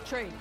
Trade.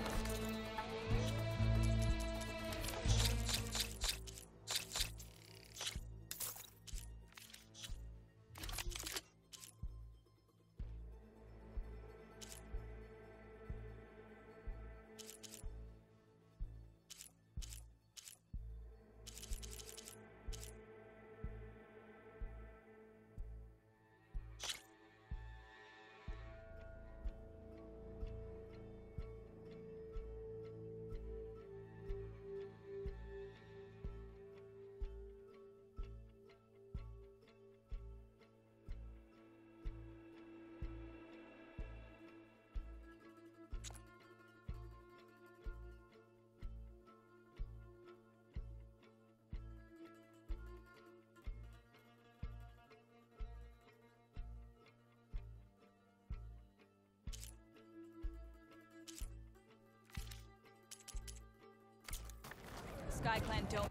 Sky Clan don't.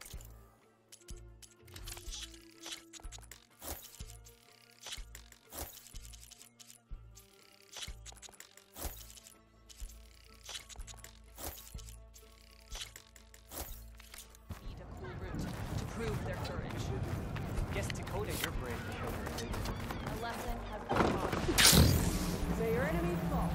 Need a cool route to prove their courage. Guess Dakota, your brave killer. A lesson has been taught. So your enemy's fault.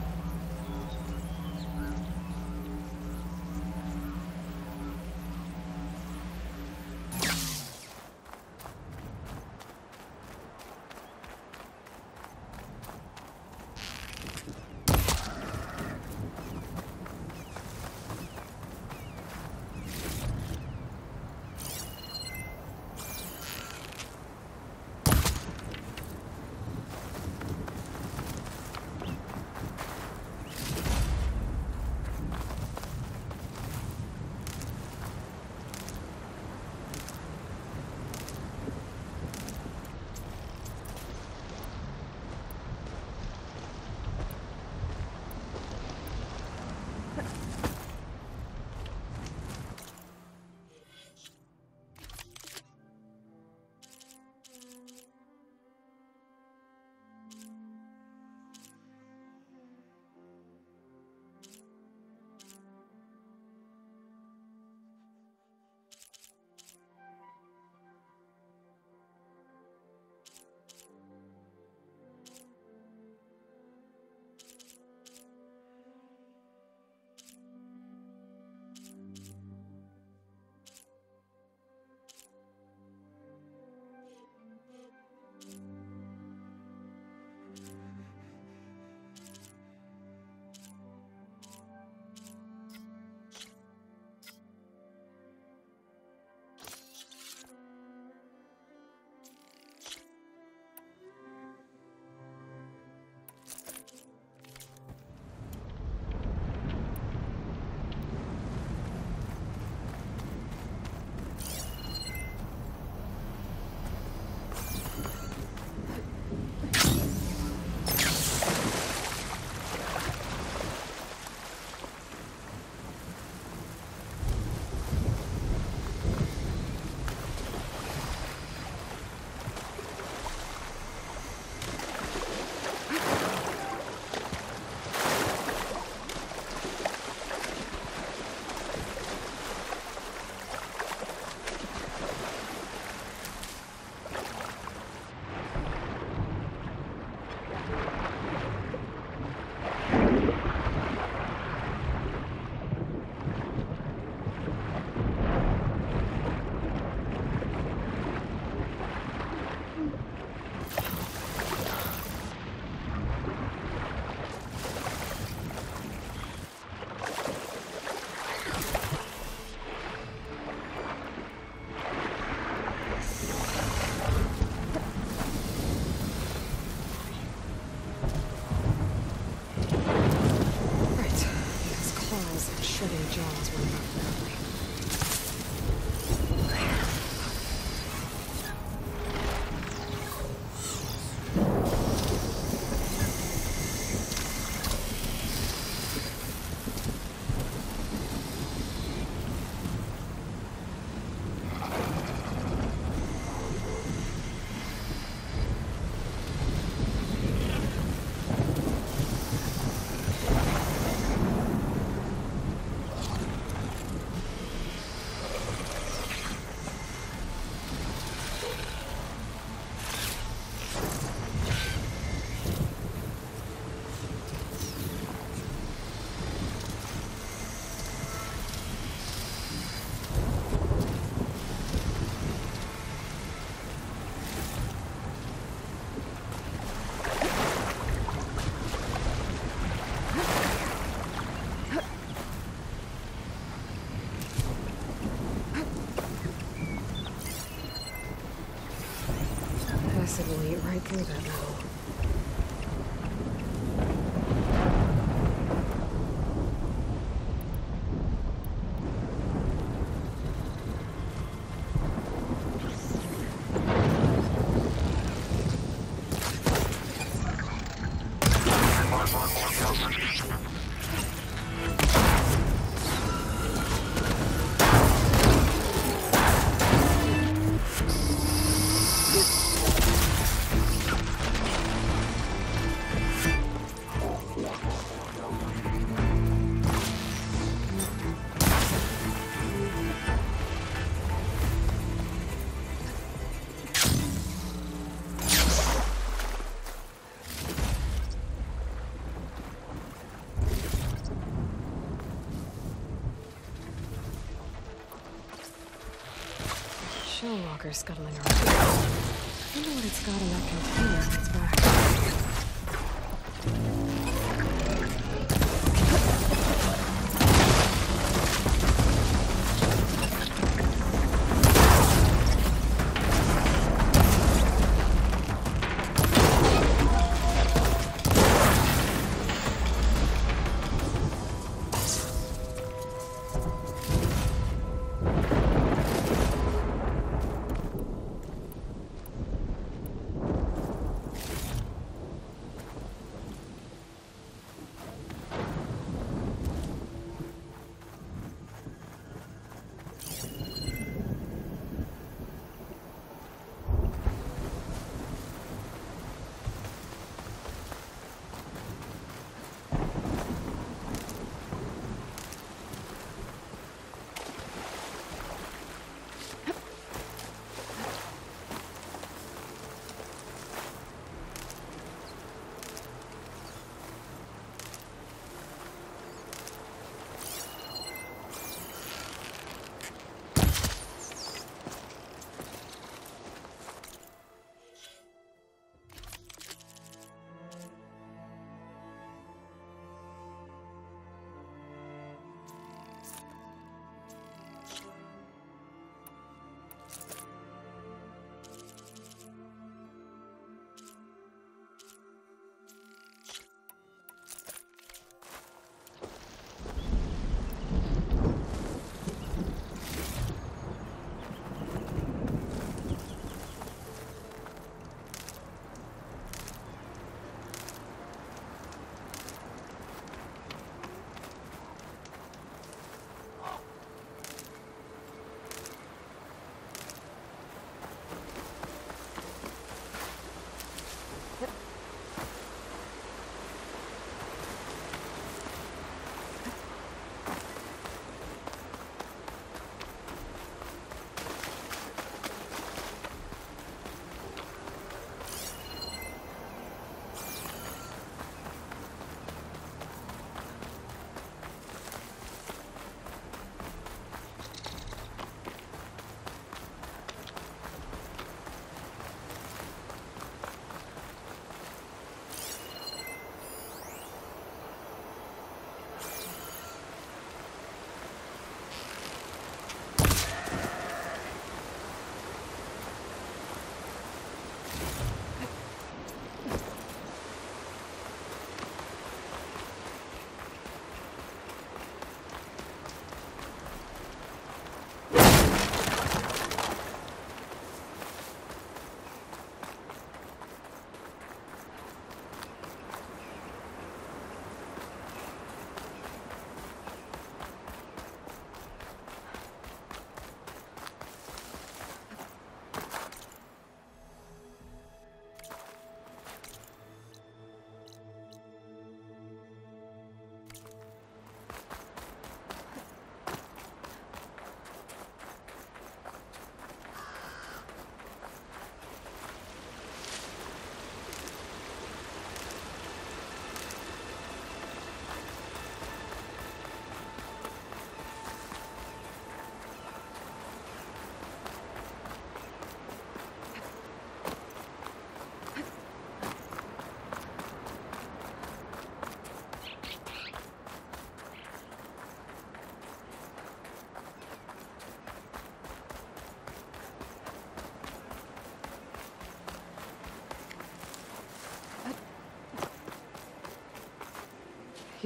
acid will eat right through that metal. Shell walker scuttling around. I wonder what it's got in that container on its back.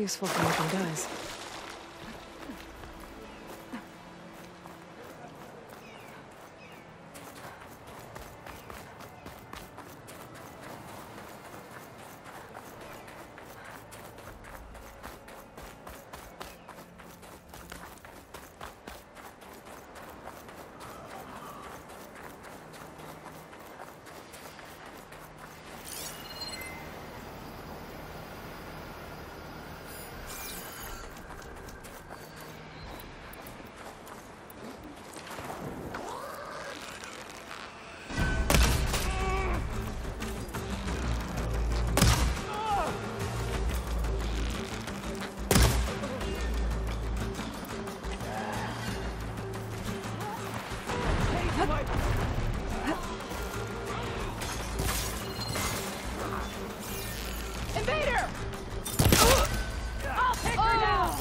Useful for making dyes. Invader! I'll take her down!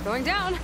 Going down.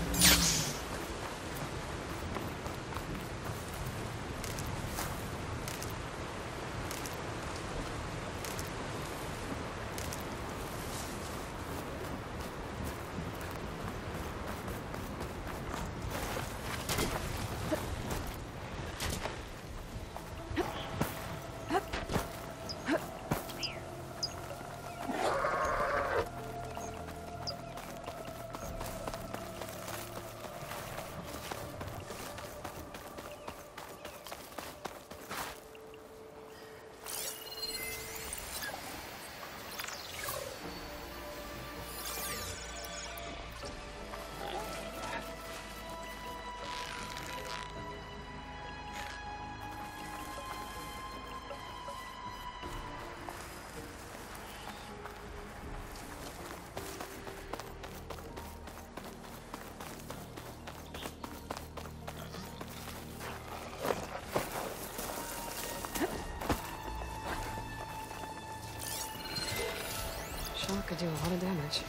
Sure could do a lot of damage.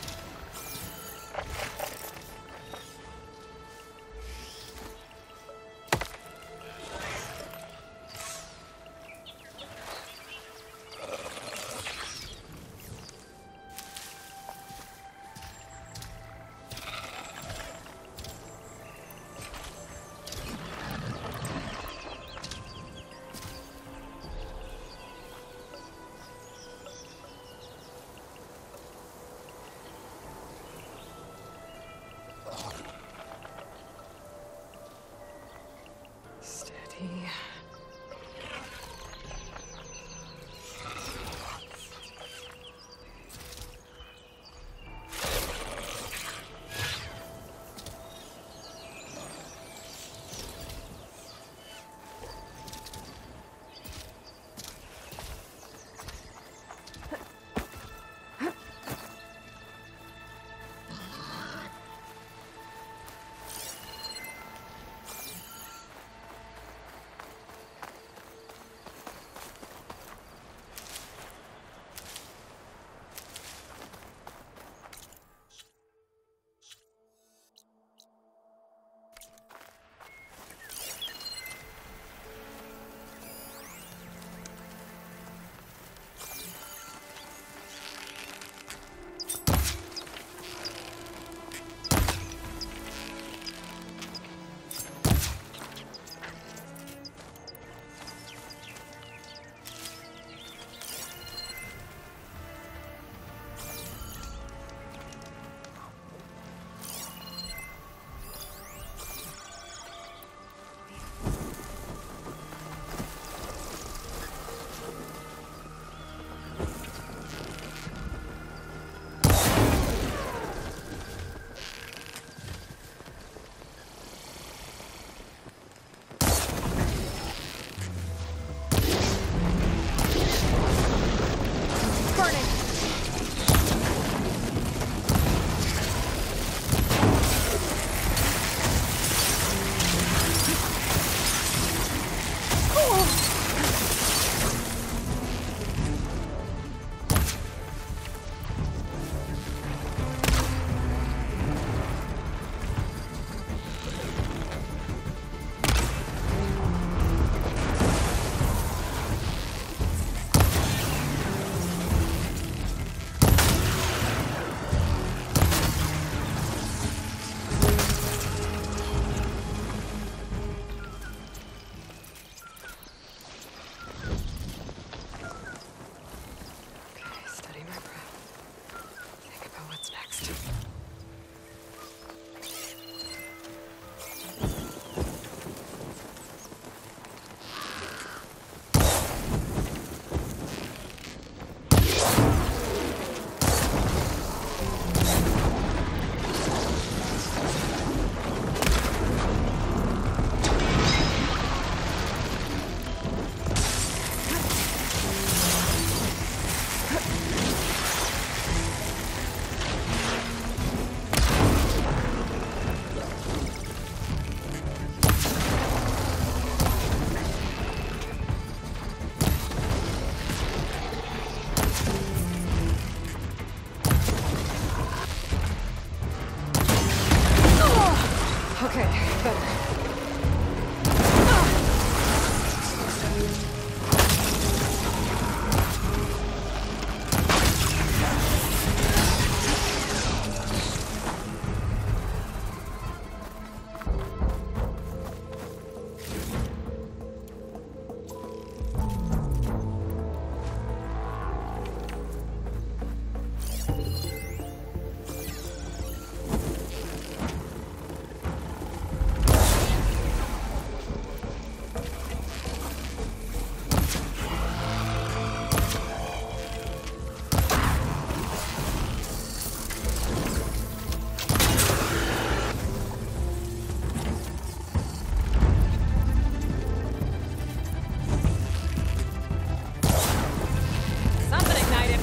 Something ignited.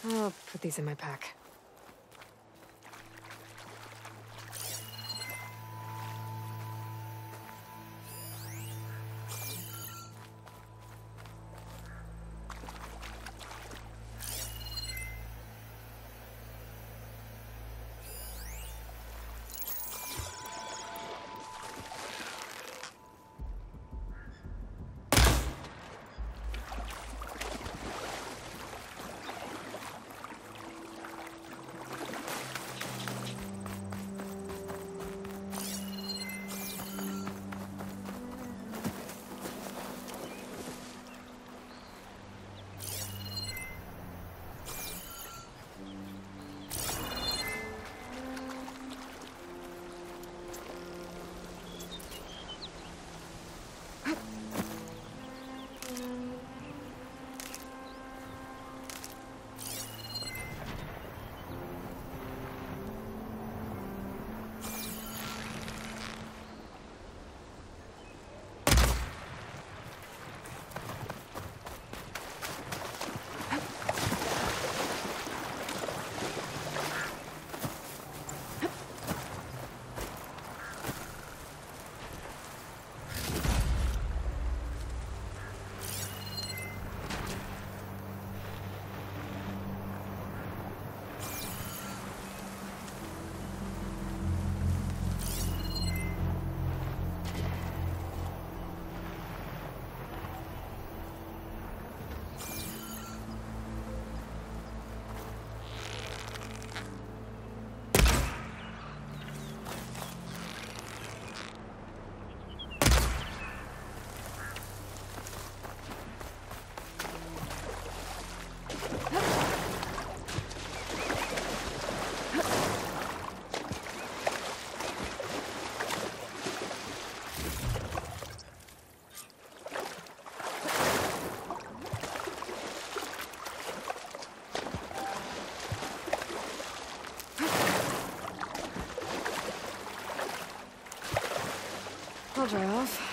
I'll put these in my pack. I'll dry off.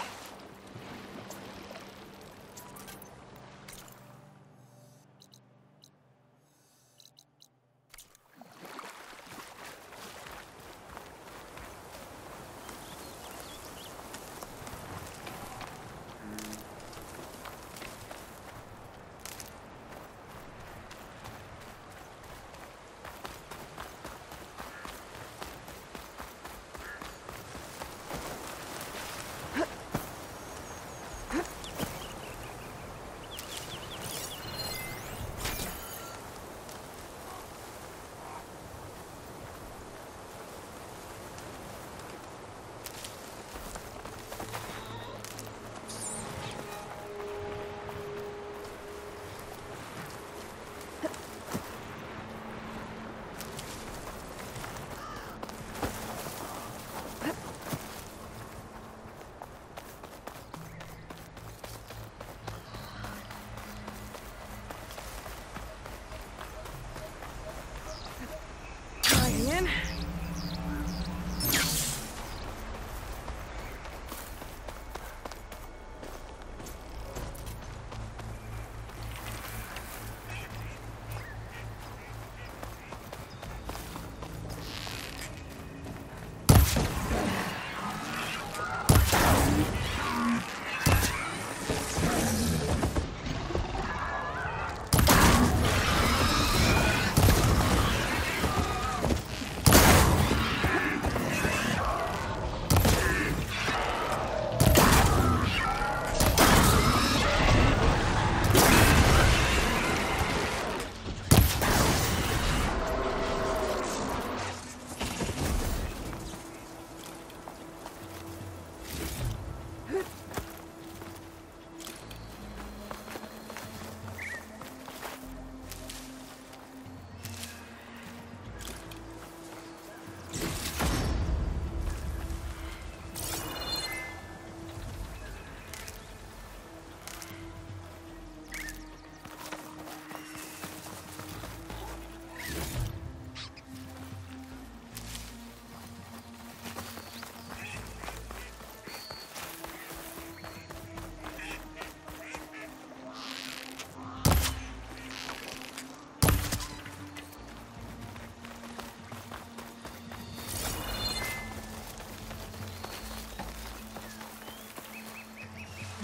Again.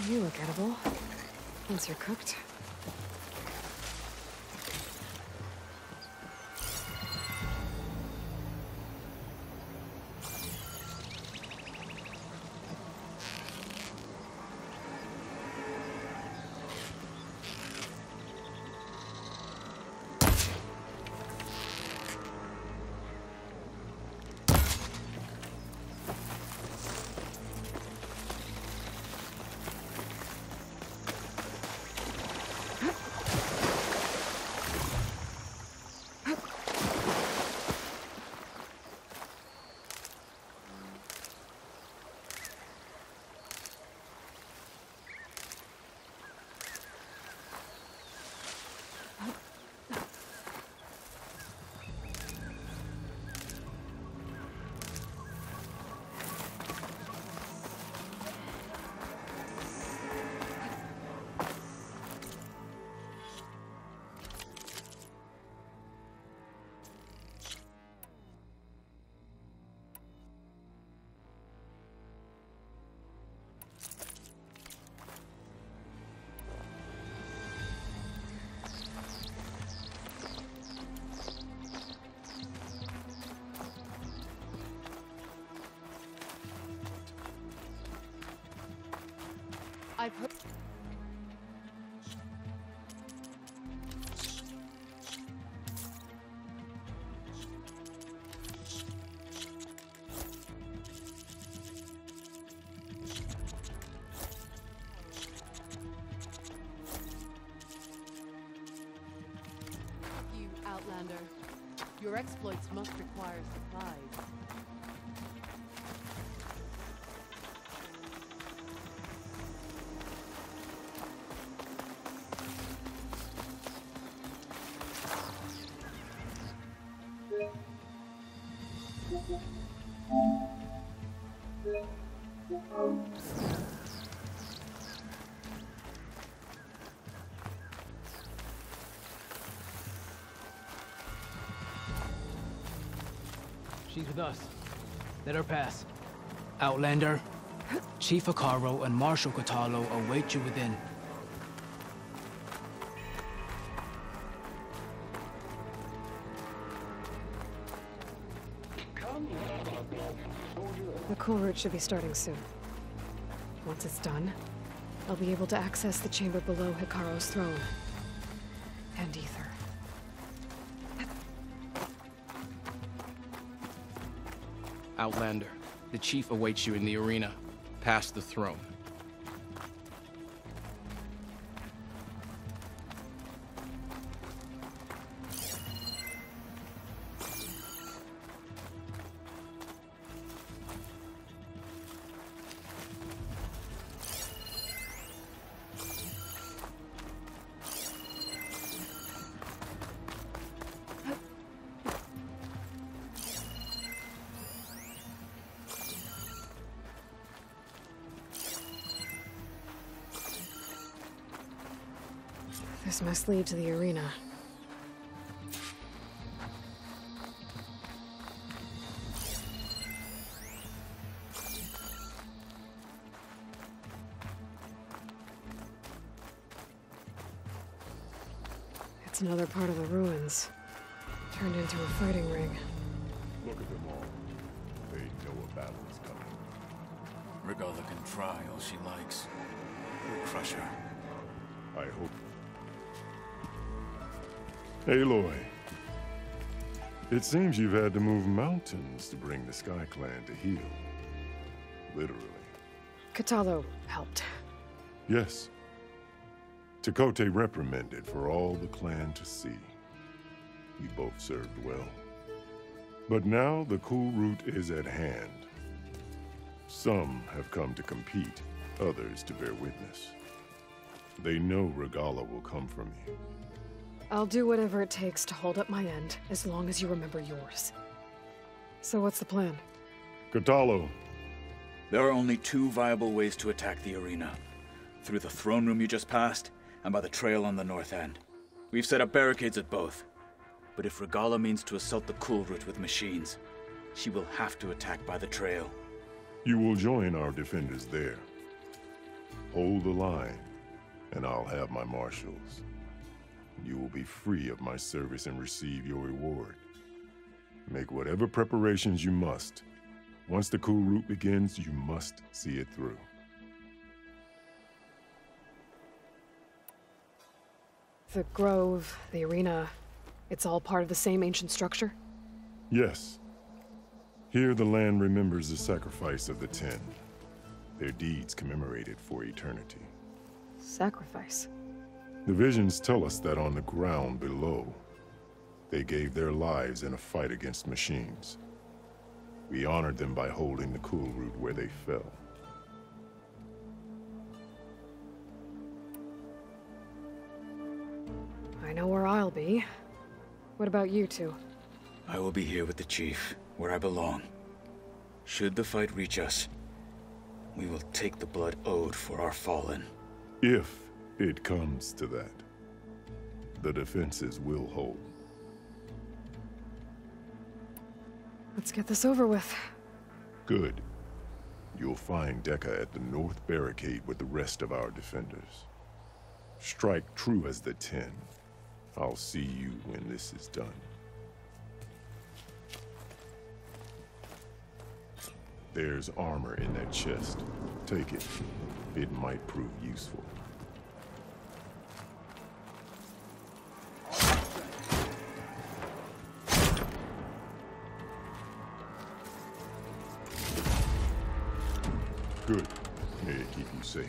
You look edible. Once you're cooked. I've heard. You, Outlander. Your exploits must require supplies. She's with us. Let her pass. Outlander, Chief Hekarro and Marshal Kotallo await you within. The cool route should be starting soon. Once it's done, I'll be able to access the chamber below Hekarro's throne. And Ether. Outlander, the Chief awaits you in the arena, past the throne. This must lead to the arena. It's another part of the ruins, turned into a fighting ring. Look at them all. They know a battle is coming. Regalla can try all she likes. We'll crush her. I hope. Aloy. It seems you've had to move mountains to bring the Sky Clan to heel. Literally. Kotallo helped. Yes. Tekotteh reprimanded for all the clan to see. You both served well. But now the cool route is at hand. Some have come to compete, others to bear witness. They know Regalla will come for me. I'll do whatever it takes to hold up my end, as long as you remember yours. So what's the plan? Kotallo. There are only two viable ways to attack the arena. Through the throne room you just passed, and by the trail on the north end. We've set up barricades at both. But if Regalla means to assault the cool route with machines, she will have to attack by the trail. You will join our defenders there. Hold the line, and I'll have my marshals. You will be free of my service and receive your reward. Make whatever preparations you must. Once the cool route begins, you must see it through. The grove, the arena, it's all part of the same ancient structure? Yes. Here the land remembers the sacrifice of the Ten. Their deeds commemorated for eternity. Sacrifice? The visions tell us that on the ground below, they gave their lives in a fight against machines. We honored them by holding the cool route where they fell. I know where I'll be. What about you two? I will be here with the Chief, where I belong. Should the fight reach us, we will take the blood owed for our fallen. If it comes to that, the defenses will hold. Let's get this over with. Good. You'll find Dekka at the north barricade with the rest of our defenders. Strike true as the Ten. I'll see you when this is done. There's armor in that chest. Take it. It might prove useful. Good. May it keep you safe.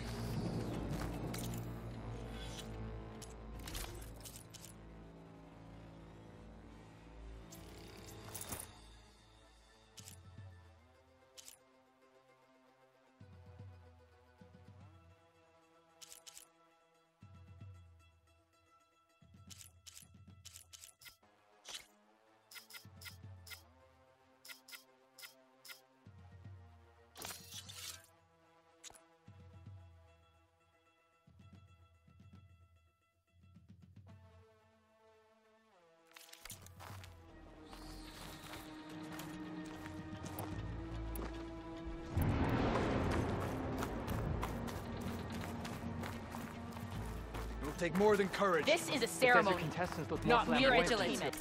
It'll take more than courage. This is a Desert ceremony, contestants look more not mere flamboyant. entertainment.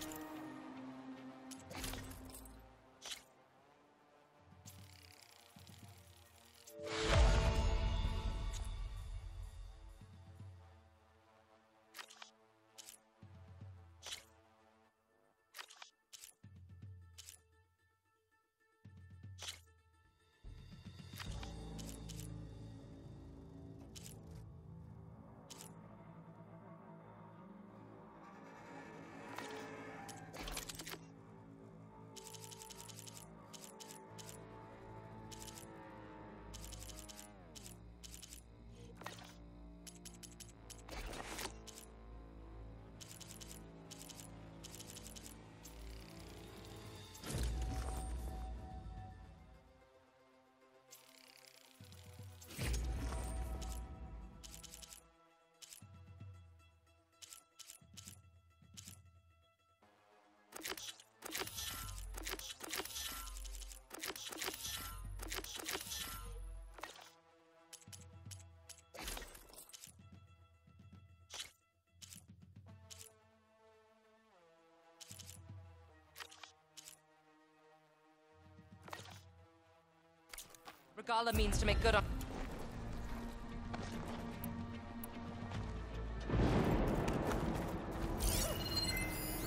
Regala means to make good on.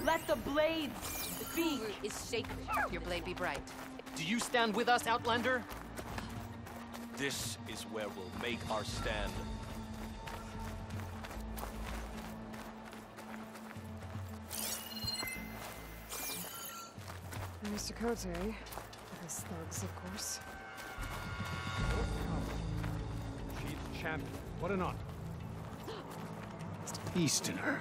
Let the blades speak. Is sacred. Your blade be bright. Do you stand with us, Outlander? This is where we'll make our stand. Mr. Cote, his thugs, of course. She's champion. What an honor. Easterner.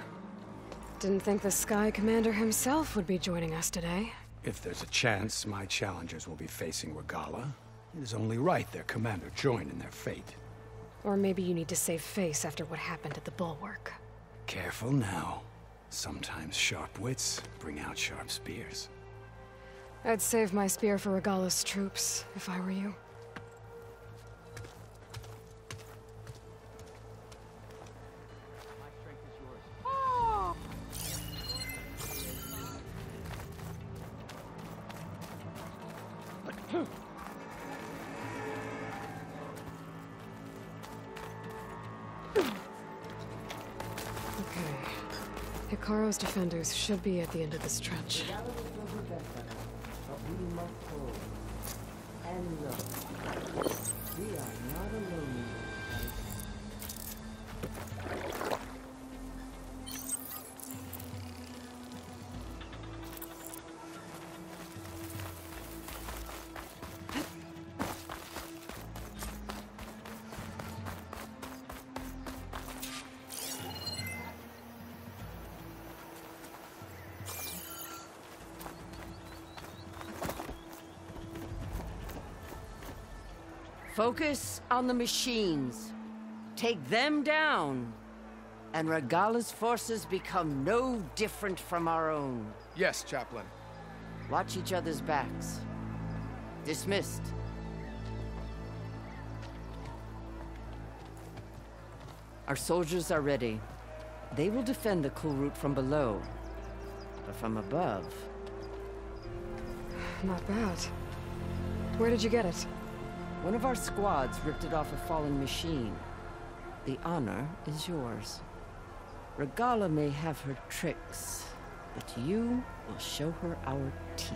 Didn't think the Sky Commander himself would be joining us today. If there's a chance my challengers will be facing Regala, it is only right their commander join in their fate. Or maybe you need to save face after what happened at the Bulwark. Careful now. Sometimes sharp wits bring out sharp spears. I'd save my spear for Regala's troops, if I were you. My strength is yours. Okay. Hikaro's defenders should be at the end of this trench. And look, we are not alone in this fight. Focus on the machines. Take them down. And Regala's forces become no different from our own. Yes, Chaplain. Watch each other's backs. Dismissed. Our soldiers are ready. They will defend the Kulrut from below. But from above... Not bad. Where did you get it? One of our squads ripped it off a fallen machine. The honor is yours. Regala may have her tricks, but you will show her our teeth.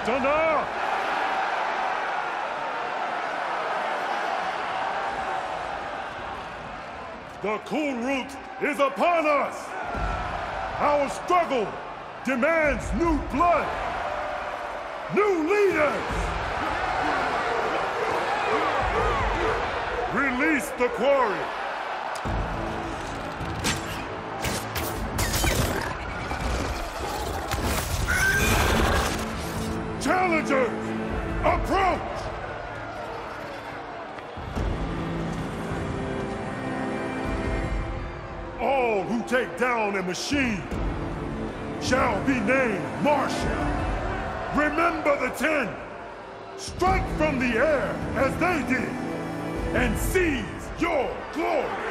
Dana! The Kulrut is upon us! Our struggle demands new blood! New leaders! Release the quarry! Challengers, approach! All who take down a machine shall be named Marshall. Remember the 10. Strike from the air as they did, and seize your glory.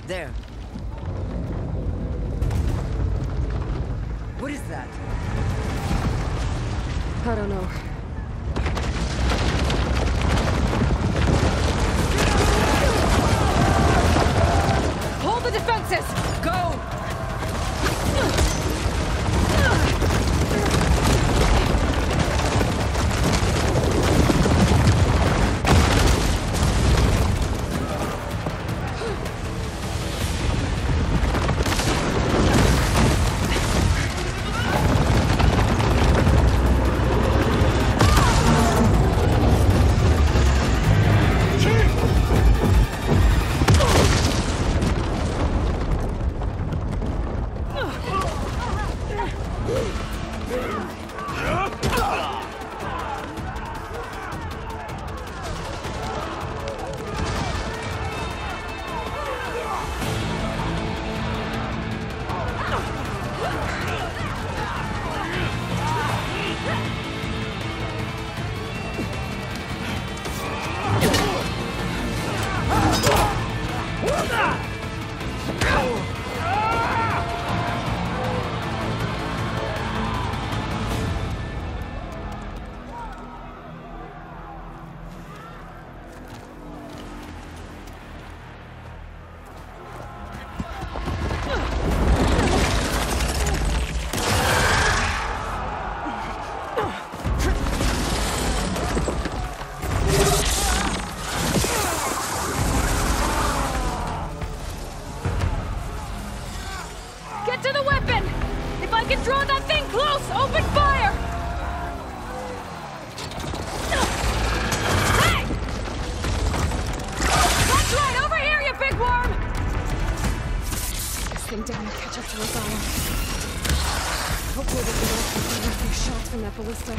There. What is that? I don't know. Hold the defenses! Go! Get to the weapon! If I can draw that thing close! Open fire! Hey! That's right! Over here, you big worm! This thing down and catch up to Regala. Hopefully we can all take a few shots from that ballista.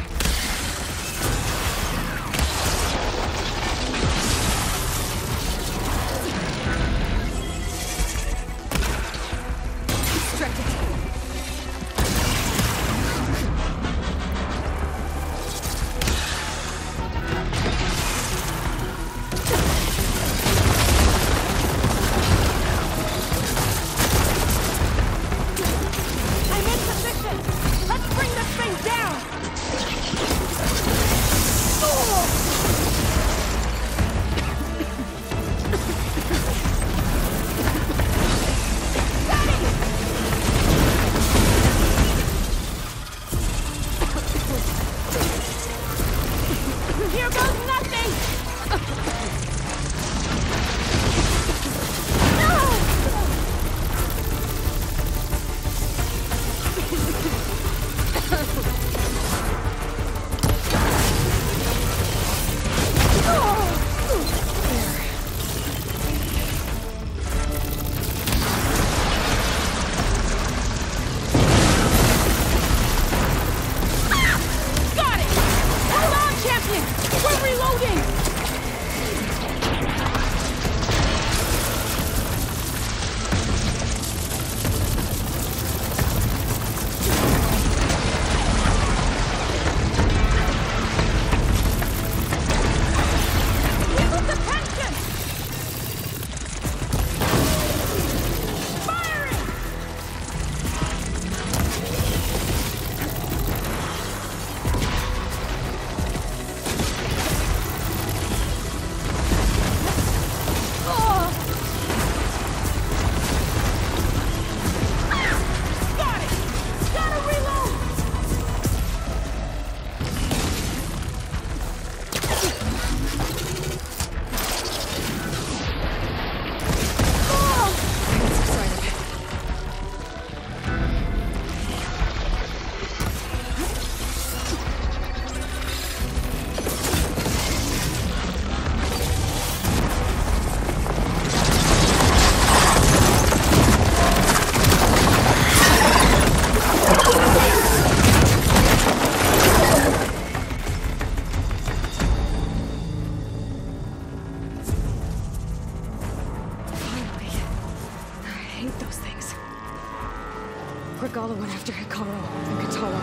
Regala went after Hekarro and Kotallo.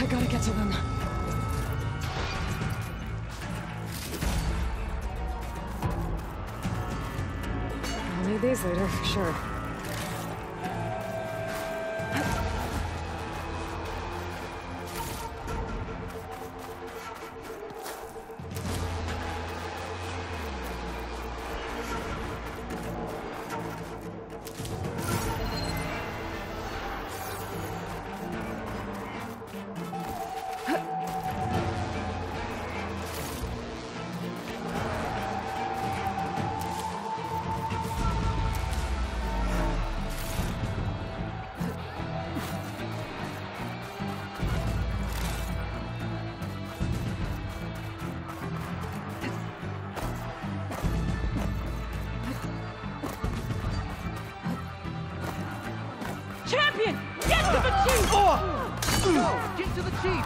I gotta get to them. I'll need these later, for sure. Champion! Get to the chief! Go! Get to the chief!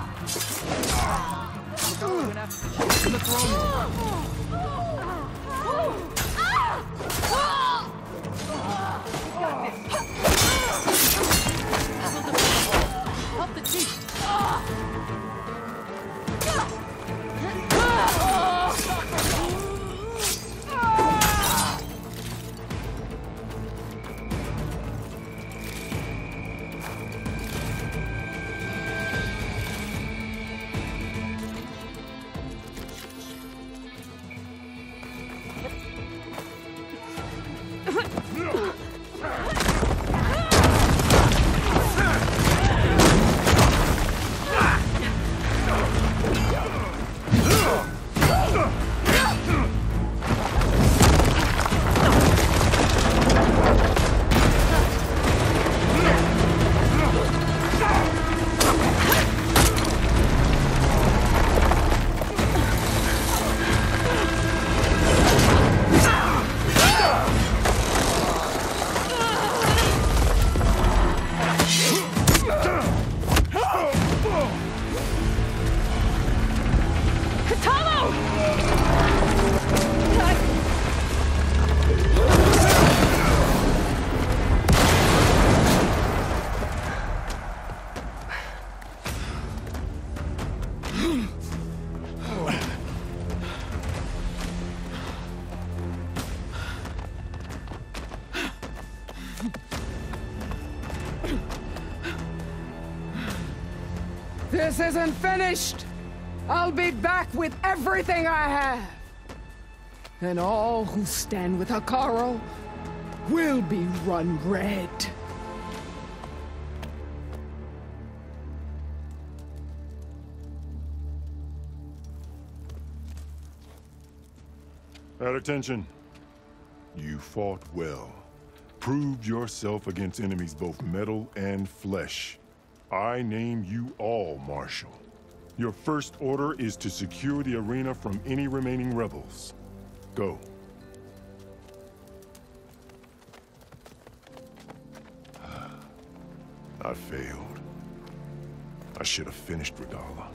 We're gonna have to get to the throne. Help the chief! This isn't finished! I'll be back with everything I have! And all who stand with Hekarro will be run red. At attention. You fought well. Proved yourself against enemies both metal and flesh. I name you all Marshal. Your first order is to secure the arena from any remaining rebels. Go. I failed. I should have finished Regalla.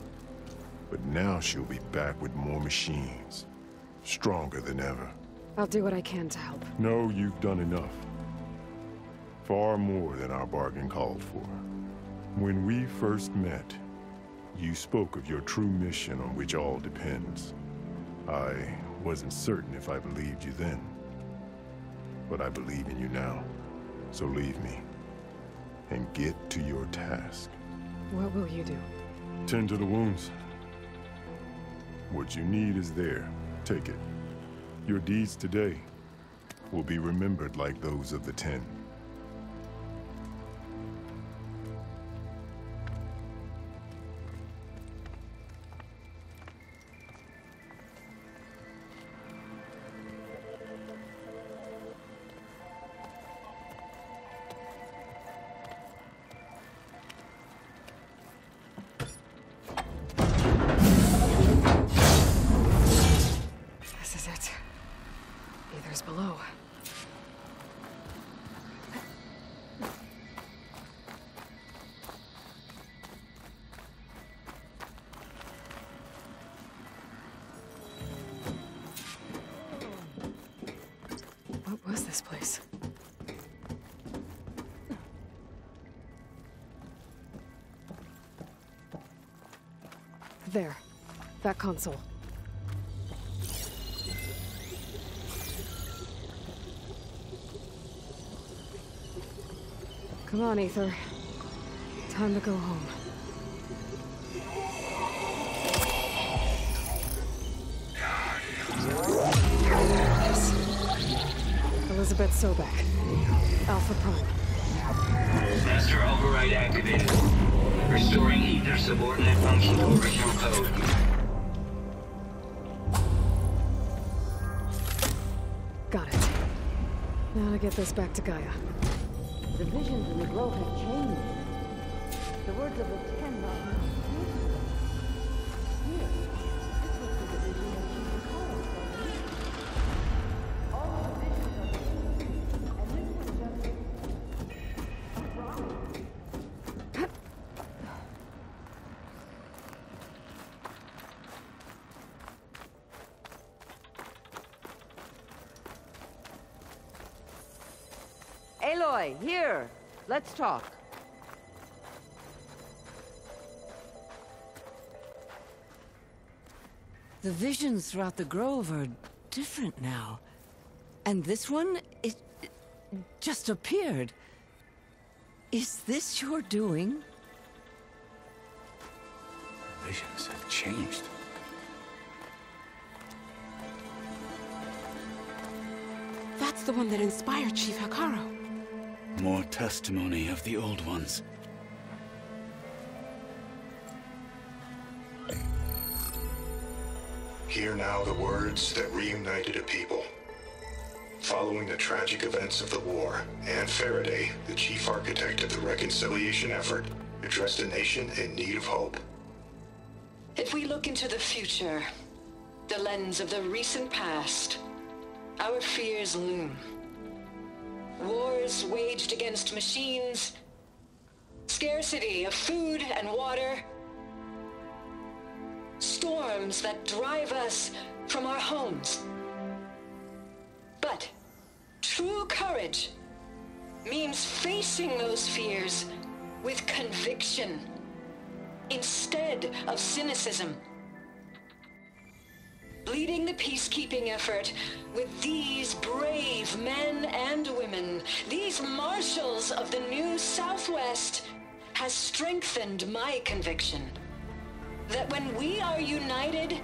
But now she'll be back with more machines. Stronger than ever. I'll do what I can to help. No, you've done enough. Far more than our bargain called for. When we first met, you spoke of your true mission on which all depends. I wasn't certain if I believed you then. But I believe in you now. So leave me. And get to your task. What will you do? Tend to the wounds. What you need is there. Take it. Your deeds today will be remembered like those of the 10. Below. What was this place? There. That console. Come on, Aether. Time to go home. Elizabeth Sobek. Alpha Prime. Master override activated. Restoring Aether subordinate function to original code. Got it. Now to get this back to Gaia. The visions in the grove have changed. The words of the 10 not now. Here, this was the vision that Chief Hekarro saw. All the visions are changed, and this was just wrong. Aloy, here. Let's talk. The visions throughout the grove are different now. And this one, it just appeared. Is this your doing? Visions have changed. That's the one that inspired Chief Hekarro. More testimony of the old ones. Hear now the words that reunited a people. Following the tragic events of the war, Anne Faraday, the chief architect of the reconciliation effort, addressed a nation in need of hope. If we look into the future, the lens of the recent past, our fears loom. Wars waged against machines, scarcity of food and water, storms that drive us from our homes. But true courage means facing those fears with conviction instead of cynicism. Leading the peacekeeping effort with these brave men and women, these marshals of the new Southwest, has strengthened my conviction that when we are united,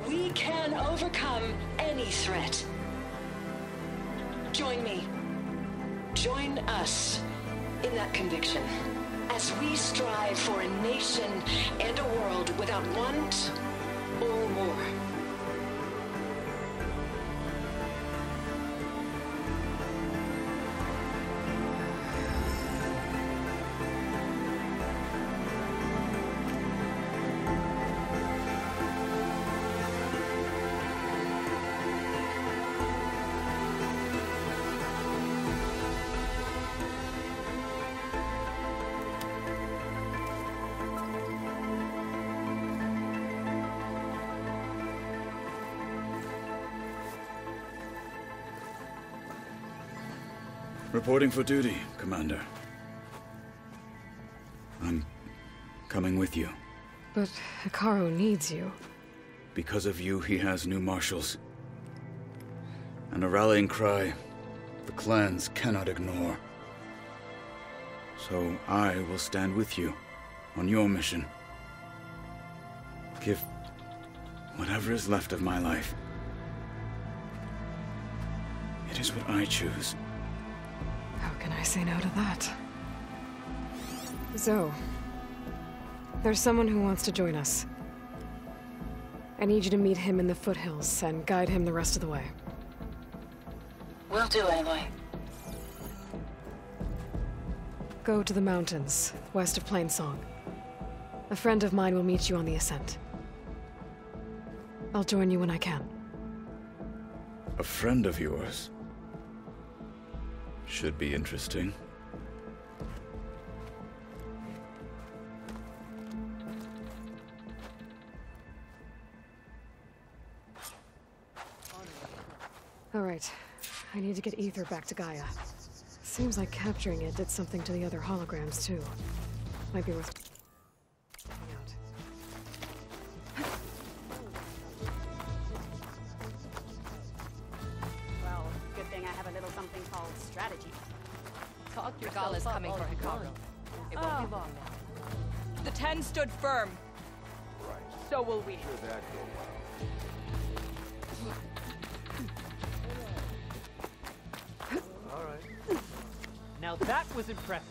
we can overcome any threat. Join me. Join us in that conviction as we strive for a nation and a world without want or war. Reporting for duty, Commander. I'm coming with you. But Hekarro needs you. Because of you, he has new marshals. And a rallying cry the clans cannot ignore. So I will stand with you on your mission. Give whatever is left of my life. It is what I choose. How can I say no to that? Zoe, there's someone who wants to join us. I need you to meet him in the foothills and guide him the rest of the way. Will do, Aloy. Go to the mountains, west of Plainsong. A friend of mine will meet you on the ascent. I'll join you when I can. A friend of yours? Should be interesting. All right. I need to get Ether back to Gaia. Seems like capturing it did something to the other holograms, too. Might be worth checking out. Well, good thing I have a little something called strategy. Talk yourself up coming for Hekarro. It won't be long now. The 10 stood firm. Right. So will we. Sure that go well. All right. Now that was impressive.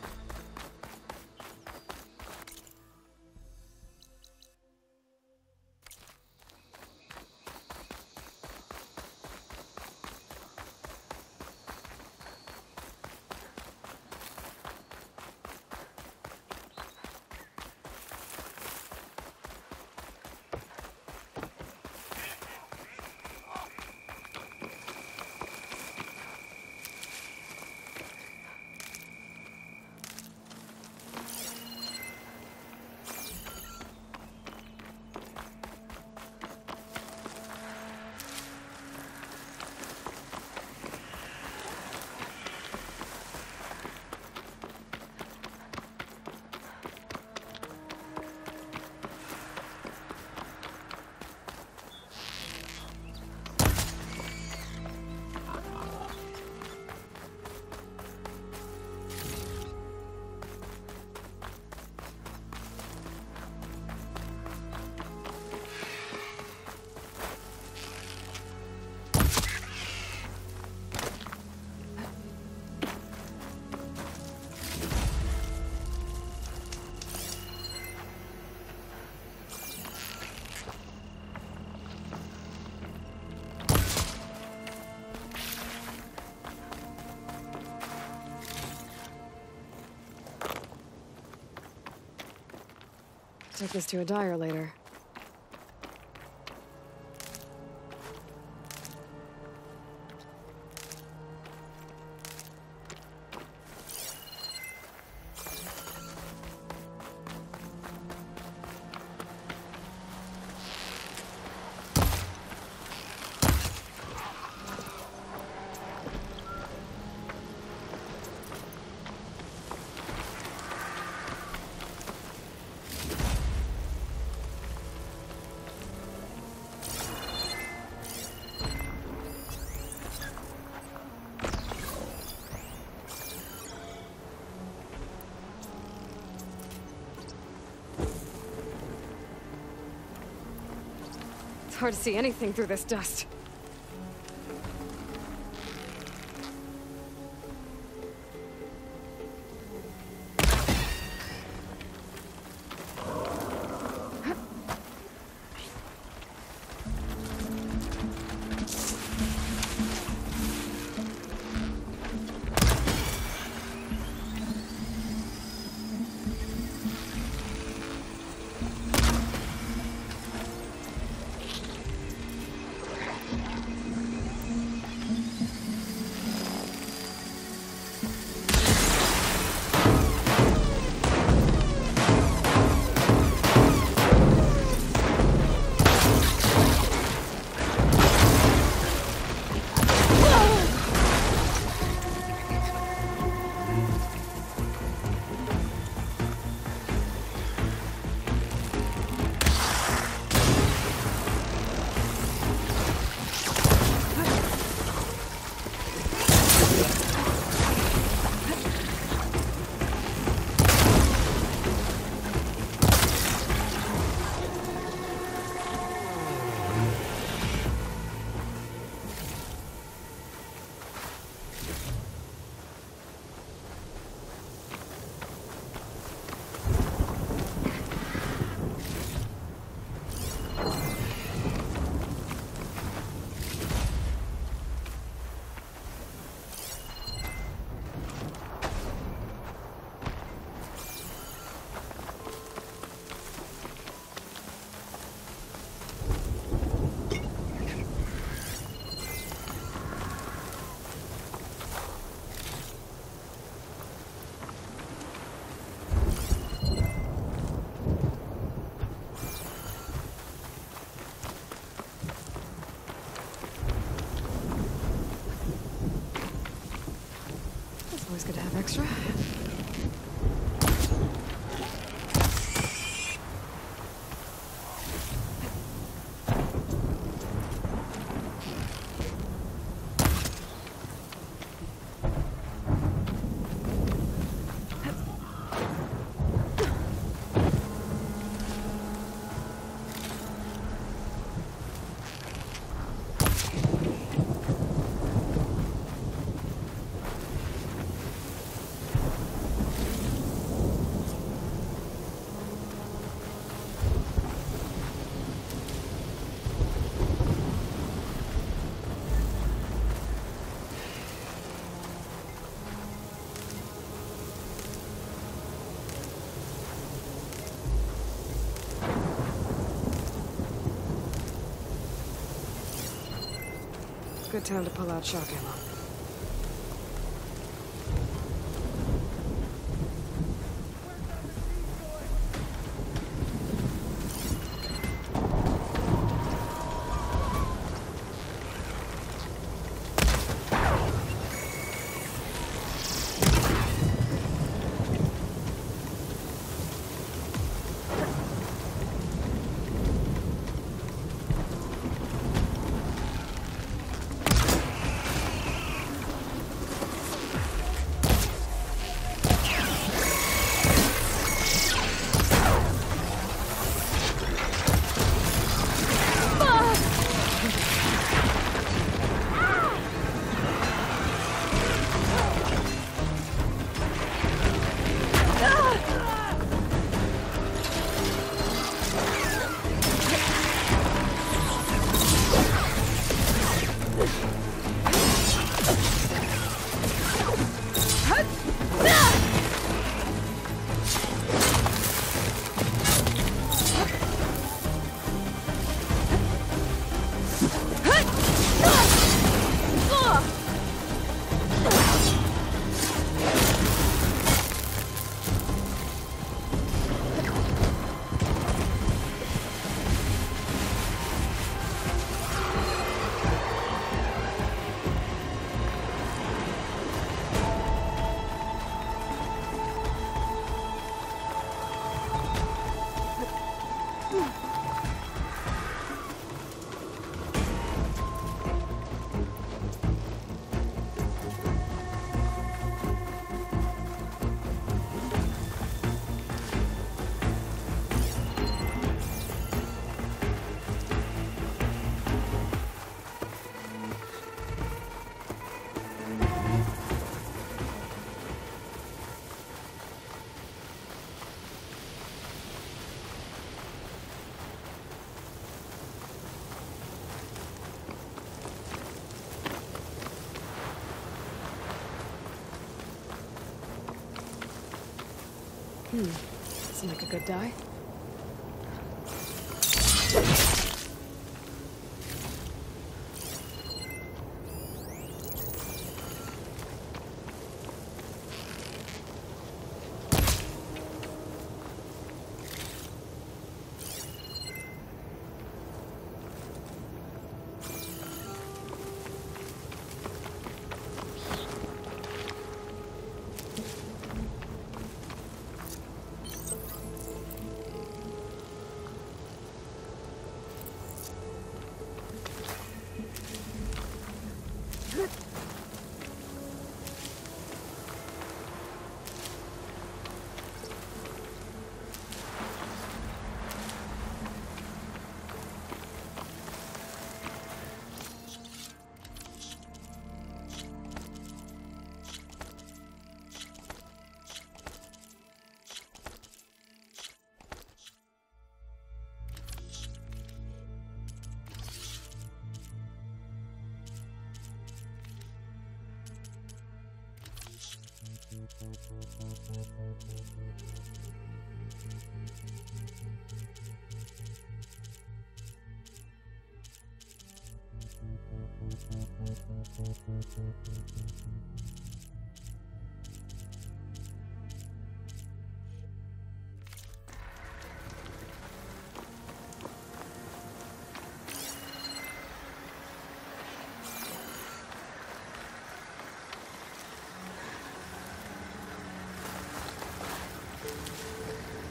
Take this to a dyer later. Hard to see anything through this dust. Always good to have extra. Good time to pull out shock ammo. Seems like a good die.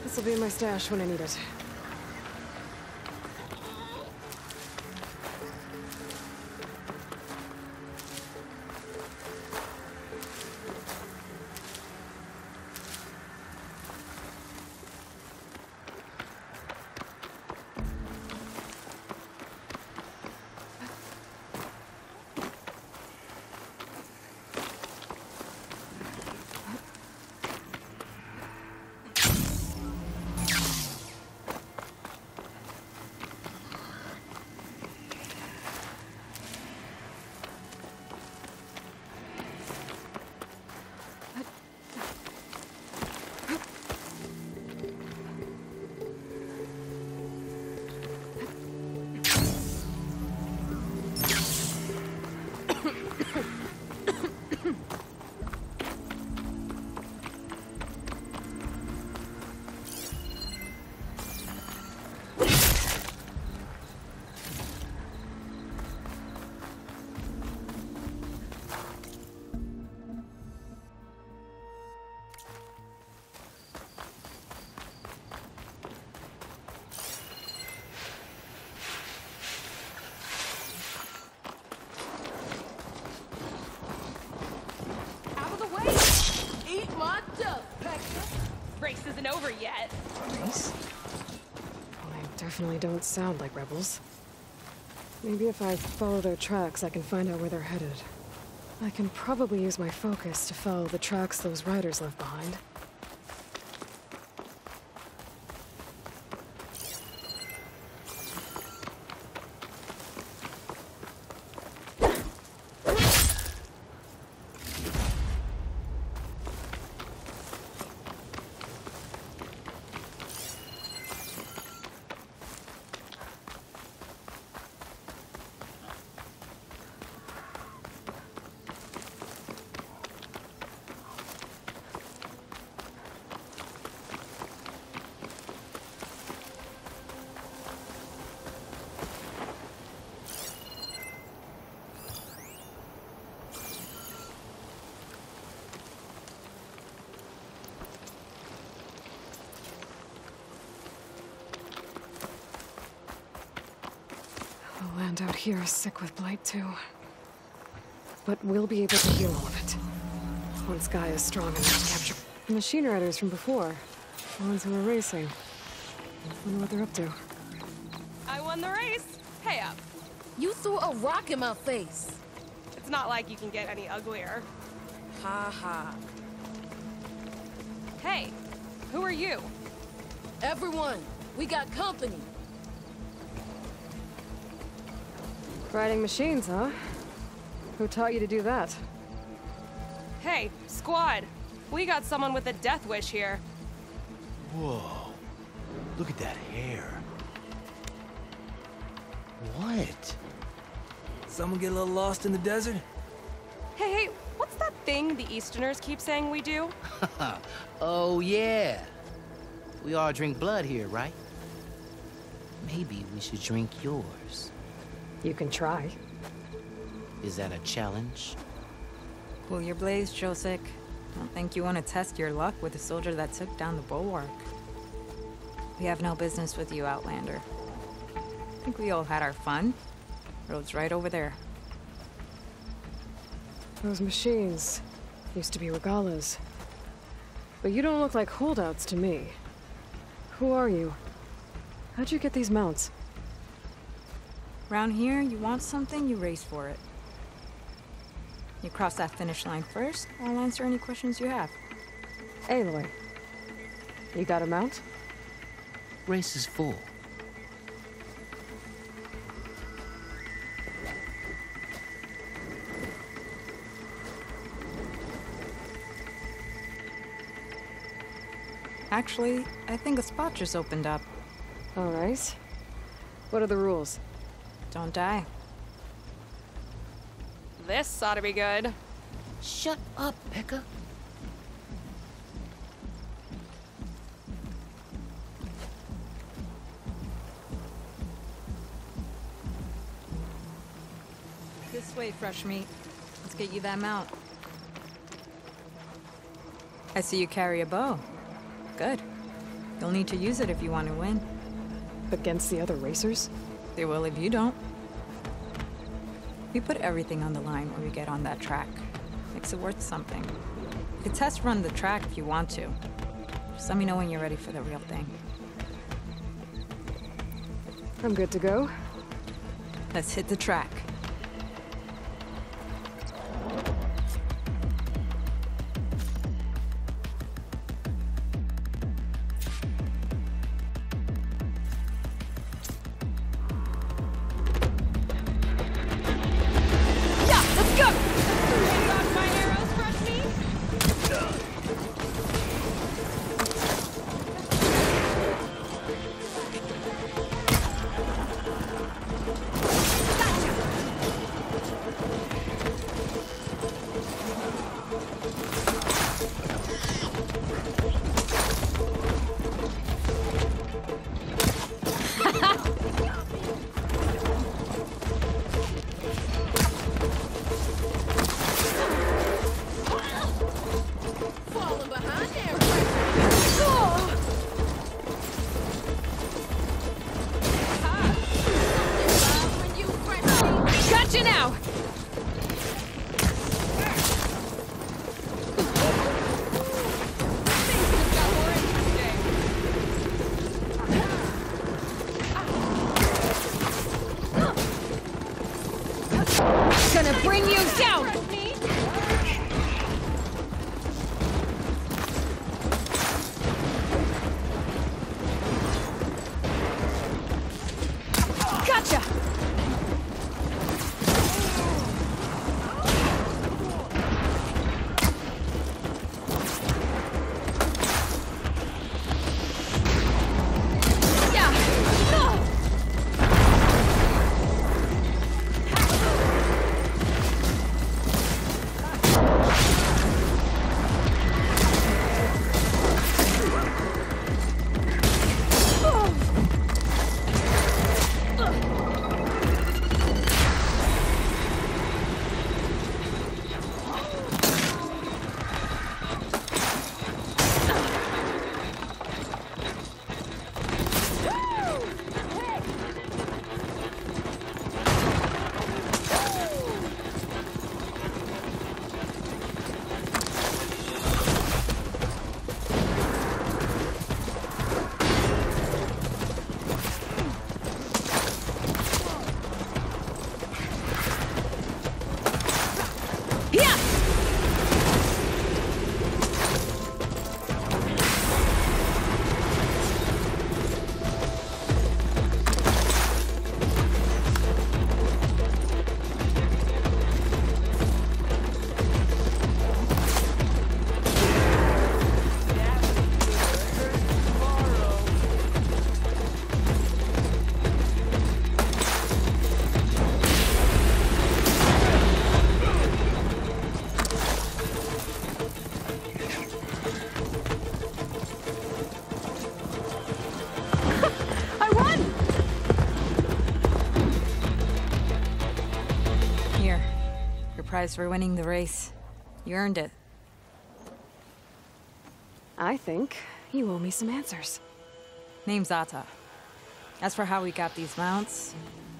This will be my stash when I need it. Race isn't over yet. Race? Well, they definitely don't sound like rebels. Maybe if I follow their tracks, I can find out where they're headed. I can probably use my focus to follow the tracks those riders left behind. The land out here is sick with blight, too. But we'll be able to heal all of it. Once Gaia is strong enough to capture the machine riders from before. The ones who were racing. Wonder what they're up to. I won the race. Pay up. You threw a rock in my face. It's not like you can get any uglier. Ha ha. Hey, who are you? Everyone, we got company. Riding machines, huh? Who taught you to do that? Hey, squad. We got someone with a death wish here. Whoa. Look at that hair. What? Someone get a little lost in the desert? Hey, what's that thing the Easterners keep saying we do? Oh, yeah. We all drink blood here, right? Maybe we should drink yours. You can try. Is that a challenge? Cool your blaze, Josek. Don't think you want to test your luck with a soldier that took down the bulwark. We have no business with you, Outlander. I think we all had our fun. Road's right over there. Those machines used to be Regalla's. But you don't look like holdouts to me. Who are you? How'd you get these mounts? Around here, you want something, you race for it. You cross that finish line first, I'll answer any questions you have. Aloy, you got a mount? Race is full. Actually, I think a spot just opened up. All right. What are the rules? Don't die. This ought to be good. Shut up, Pekka. This way, fresh meat. Let's get you that mount. I see you carry a bow. Good. You'll need to use it if you want to win. Against the other racers? They will if you don't. We put everything on the line when we get on that track. Makes it worth something. You can test run the track if you want to. Just let me know when you're ready for the real thing. I'm good to go. Let's hit the track. prize for winning the race. You earned it. I think you owe me some answers. Name's Ata. As for how we got these mounts,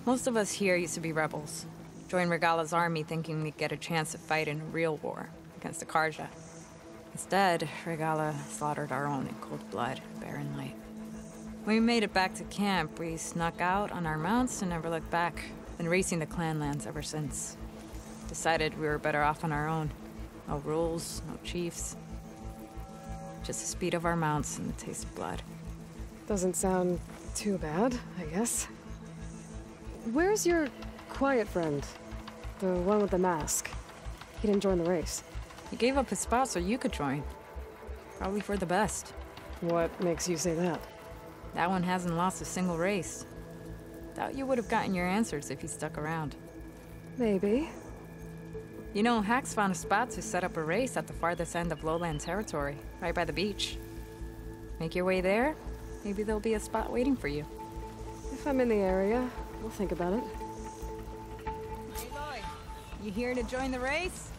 most of us here used to be rebels. Joined Regala's army thinking we'd get a chance to fight in a real war against the Karja. Instead, Regala slaughtered our own in cold blood, barren light. When we made it back to camp, we snuck out on our mounts and never looked back. Been racing the clan lands ever since. Decided we were better off on our own. No rules, no chiefs. Just the speed of our mounts and the taste of blood. Doesn't sound too bad, I guess. Where's your quiet friend? The one with the mask. He didn't join the race. He gave up his spot so you could join. Probably for the best. What makes you say that? That one hasn't lost a single race. Doubt you would have gotten your answers if he stuck around. Maybe. You know, Hax found a spot to set up a race at the farthest end of lowland territory, right by the beach. Make your way there, maybe there'll be a spot waiting for you. If I'm in the area, we'll think about it. Aloy, you here to join the race?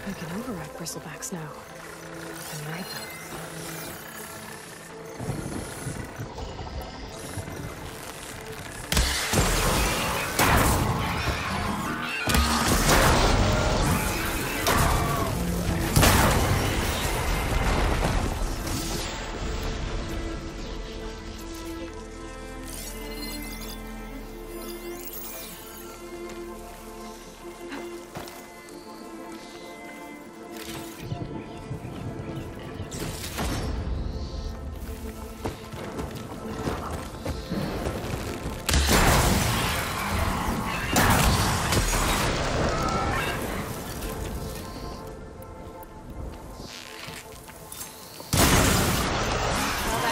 I can override bristlebacks now. And ride them.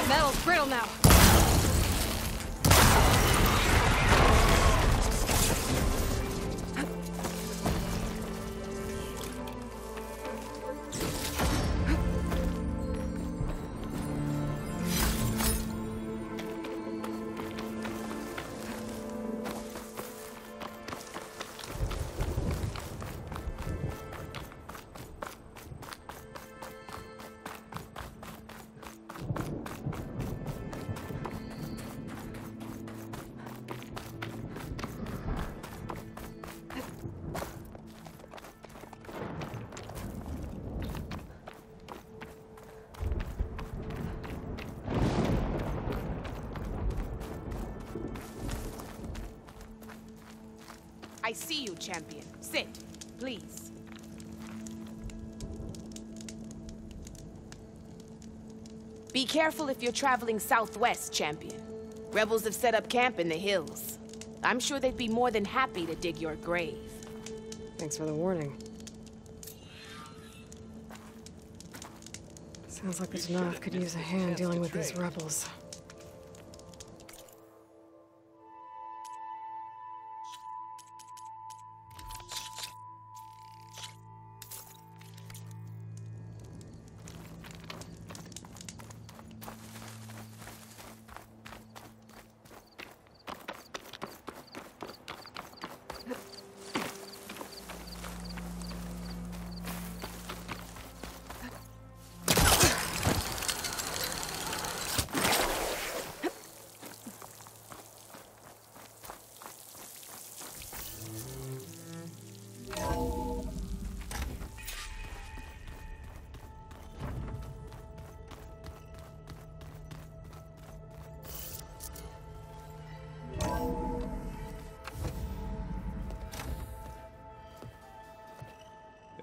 Metal's brittle now. I see you, champion. Sit, please. Be careful if you're traveling southwest, champion. Rebels have set up camp in the hills. I'm sure they'd be more than happy to dig your grave. Thanks for the warning. Sounds like the Tenakth could use a hand dealing with these rebels.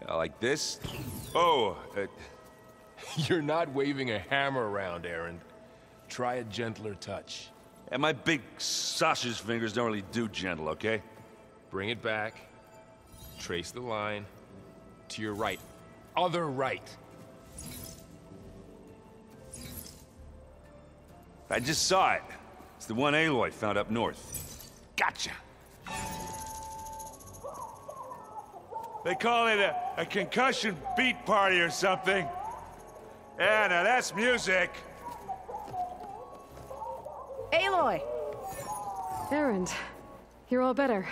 Like this? Oh, you're not waving a hammer around, Erend. Try a gentler touch. And my big sausage fingers don't really do gentle, okay? Bring it back. Trace the line. To your right. Other right. I just saw it. It's the one Aloy found up north. Gotcha! They call it a concussion beat party or something. Yeah, now that's music. Aloy! Erend, you're all better.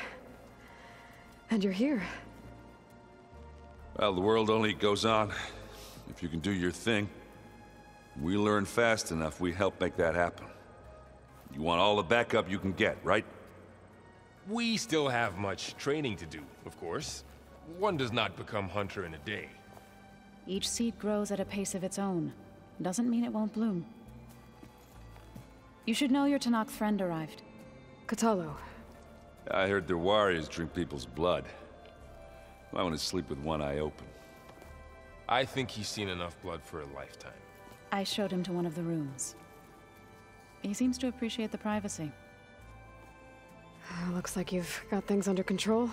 And you're here. Well, the world only goes on if you can do your thing. We learn fast enough, we help make that happen. You want all the backup you can get, right? We still have much training to do, of course. One does not become hunter in a day. Each seed grows at a pace of its own. Doesn't mean it won't bloom. You should know your Tenakth friend arrived. Kotallo. I heard their warriors drink people's blood. I want to sleep with one eye open. I think he's seen enough blood for a lifetime. I showed him to one of the rooms. He seems to appreciate the privacy. Looks like you've got things under control.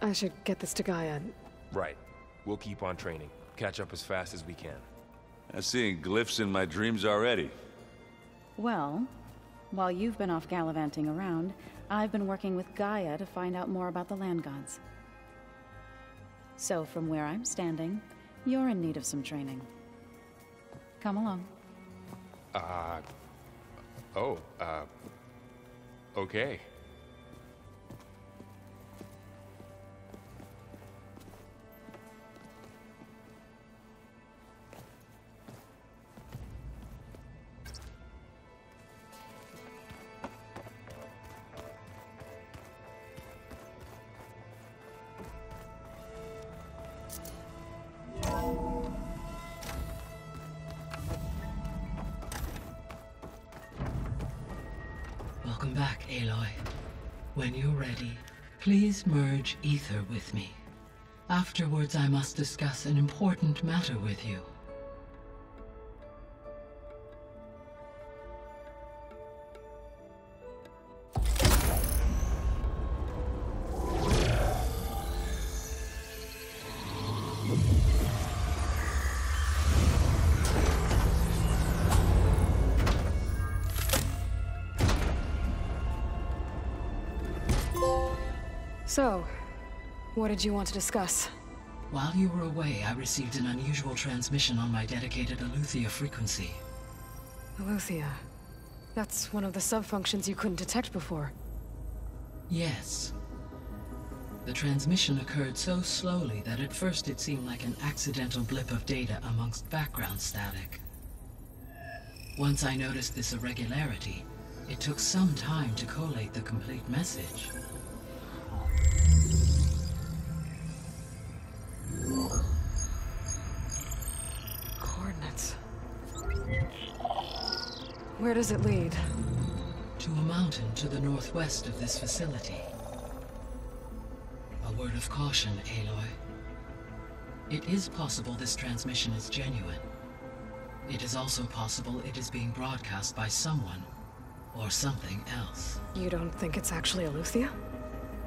I should get this to Gaia. Right. We'll keep on training. Catch up as fast as we can. I'm seeing glyphs in my dreams already. Well, while you've been off gallivanting around, I've been working with Gaia to find out more about the land gods. So from where I'm standing, you're in need of some training. Come along. Okay. Welcome back, Aloy. When you're ready, please merge ether with me. Afterwards, I must discuss an important matter with you. So, what did you want to discuss? While you were away, I received an unusual transmission on my dedicated Eleuthia frequency. Eleuthia. That's one of the sub-functions you couldn't detect before. Yes. The transmission occurred so slowly that at first it seemed like an accidental blip of data amongst background static. Once I noticed this irregularity, it took some time to collate the complete message. Coordinates. Where does it lead? To a mountain to the northwest of this facility. word of caution, Aloy. It is possible this transmission is genuine. It is also possible it is being broadcast by someone or something else. You don't think it's actually Eleuthia?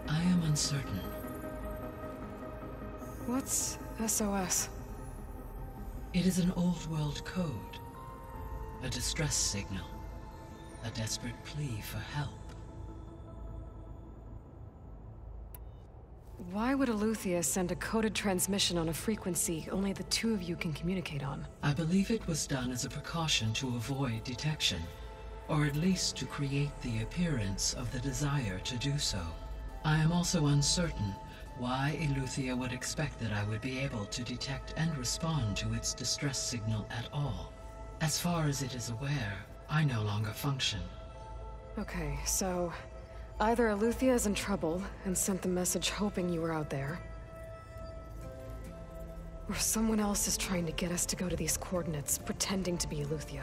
I am uncertain. What's SOS? It is an old world code. A distress signal. A desperate plea for help. Why would Eleuthia send a coded transmission on a frequency only the two of you can communicate on? I believe it was done as a precaution to avoid detection, or at least to create the appearance of the desire to do so. I am also uncertain why Eleuthia would expect that I would be able to detect and respond to its distress signal at all. As far as it is aware, I no longer function. Okay, so either Eleuthia is in trouble and sent the message hoping you were out there, or someone else is trying to get us to go to these coordinates, pretending to be Eleuthia.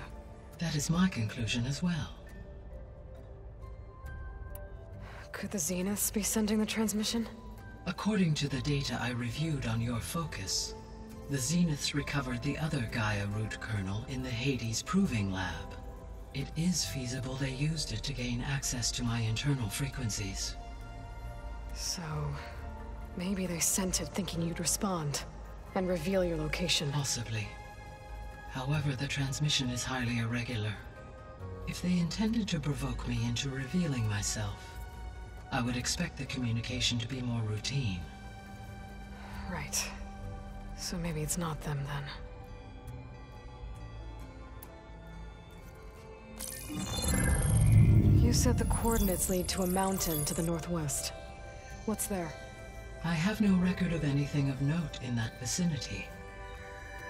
That is my conclusion as well. Could the Zeniths be sending the transmission? According to the data I reviewed on your focus, the Zeniths recovered the other Gaia root kernel in the Hades Proving Lab. It is feasible they used it to gain access to my internal frequencies. So, maybe they sent it thinking you'd respond and reveal your location. Possibly. However, the transmission is highly irregular. If they intended to provoke me into revealing myself, I would expect the communication to be more routine. Right. So maybe it's not them then. You said the coordinates lead to a mountain to the northwest. What's there? I have no record of anything of note in that vicinity.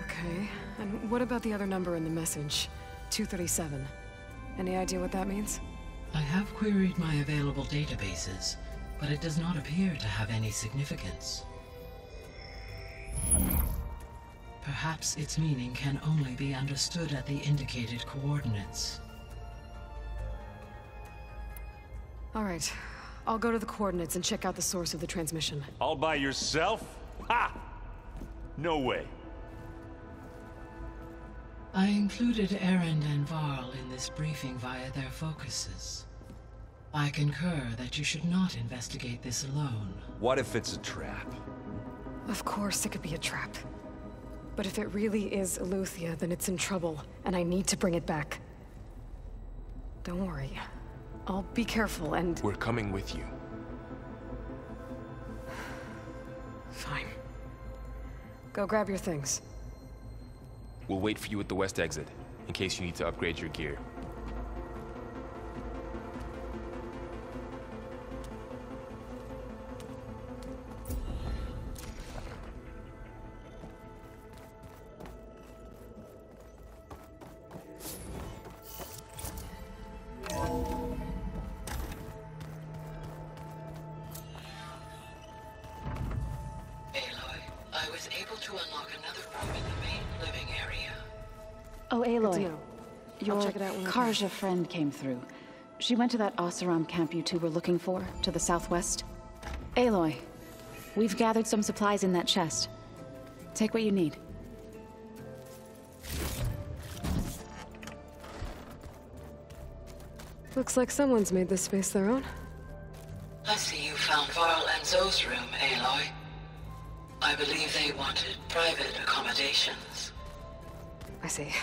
Okay, and what about the other number in the message? 237. Any idea what that means? I have queried my available databases, but it does not appear to have any significance. Perhaps its meaning can only be understood at the indicated coordinates. All right, I'll go to the coordinates and check out the source of the transmission. All by yourself? Ha! No way. I included Erend and Varl in this briefing via their focuses. I concur that you should not investigate this alone. What if it's a trap? Of course it could be a trap. But if it really is Eleuthia, then it's in trouble, and I need to bring it back. Don't worry. I'll be careful and... We're coming with you. Fine. Go grab your things. We'll wait for you at the west exit, in case you need to upgrade your gear. Oh, Aloy. I'll check it out when I can. Karja friend came through. She went to that Oseram camp you two were looking for, to the southwest. Aloy, we've gathered some supplies in that chest. Take what you need. Looks like someone's made this space their own. I see you found Varl and Zoe's room, Aloy. I believe they wanted private accommodations. I see.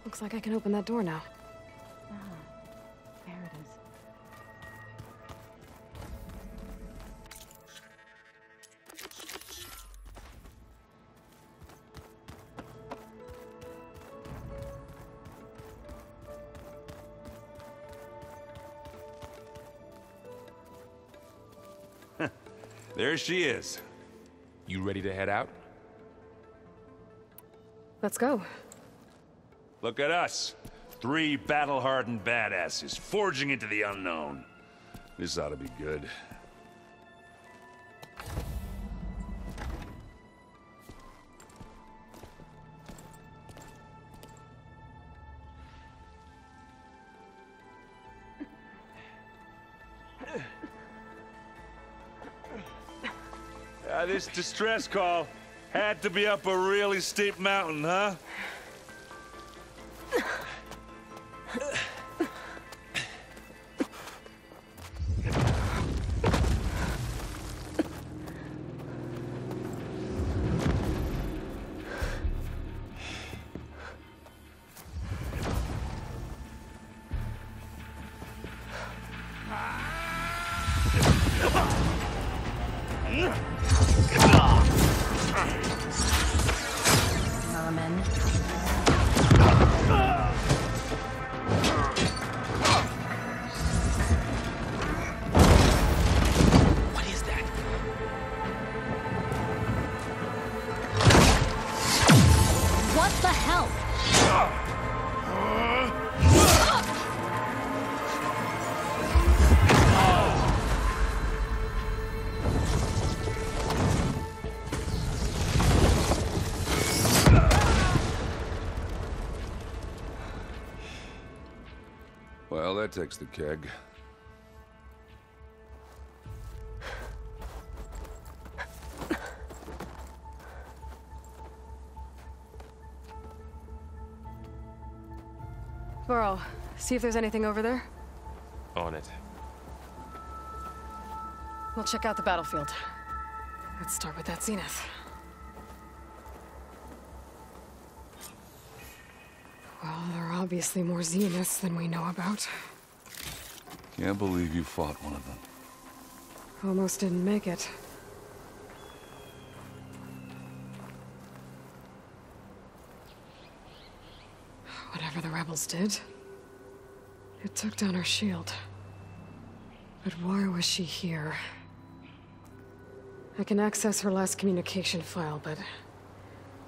Looks like I can open that door now. Ah, there it is. There she is. You ready to head out? Let's go. Look at us. 3 battle-hardened badasses forging into the unknown. This ought to be good. This distress call had to be up a really steep mountain, huh? Well, that takes the keg. Varl, see if there's anything over there. On it. We'll check out the battlefield. Let's start with that Zenith. Well, there are obviously more Zeniths than we know about. Can't believe you fought one of them. Almost didn't make it. Whatever the rebels did, it took down her shield. But why was she here? I can access her last communication file, but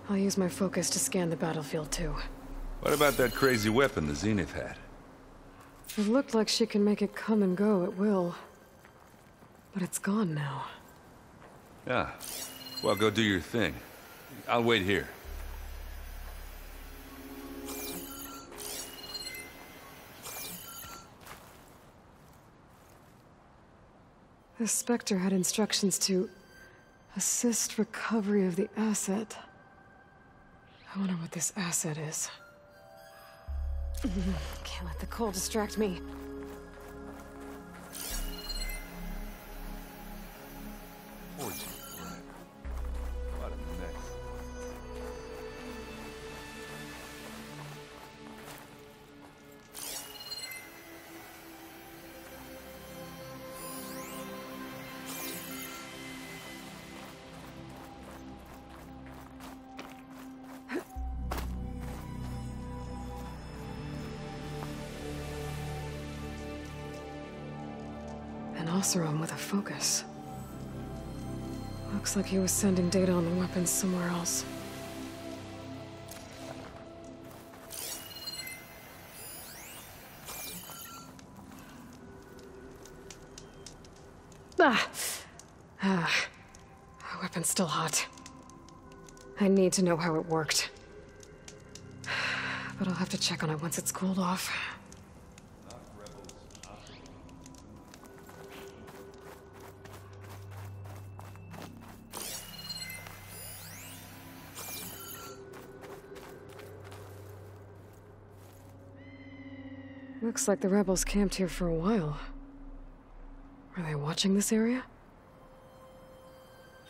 I'll use my focus to scan the battlefield too. What about that crazy weapon the Zenith had? It looked like she can make it come and go at will. But it's gone now. Yeah. Well, go do your thing. I'll wait here. The Spectre had instructions to assist recovery of the asset. I wonder what this asset is. Can't let the cold distract me. An Oseram with a focus. Looks like he was sending data on the weapons somewhere else. The weapon's still hot. I need to know how it worked. But I'll have to check on it once it's cooled off. Looks like the rebels camped here for a while. Are they watching this area?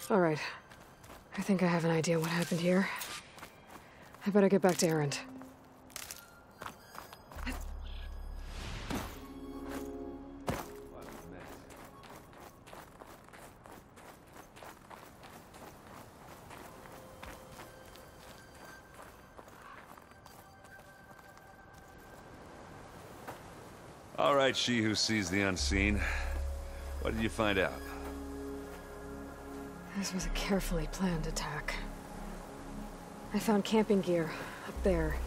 All right. I think I have an idea what happened here. I better get back to Erend. All right, she who sees the unseen. What did you find out? This was a carefully planned attack. I found camping gear up there.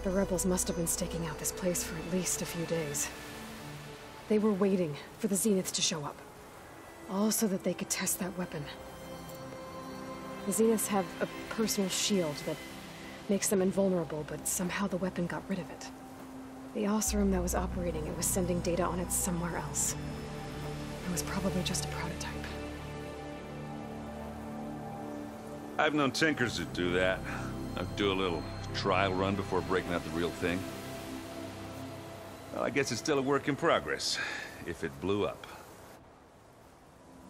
The rebels must have been staking out this place for at least a few days. They were waiting for the Zeniths to show up. All so that they could test that weapon. The Zeniths have a personal shield that makes them invulnerable, but somehow the weapon got rid of it. The Oseram that was operating it was sending data on it somewhere else. It was probably just a prototype. I've known tinkers that do that. I'd do a little trial run before breaking out the real thing. Well, I guess it's still a work in progress, if it blew up.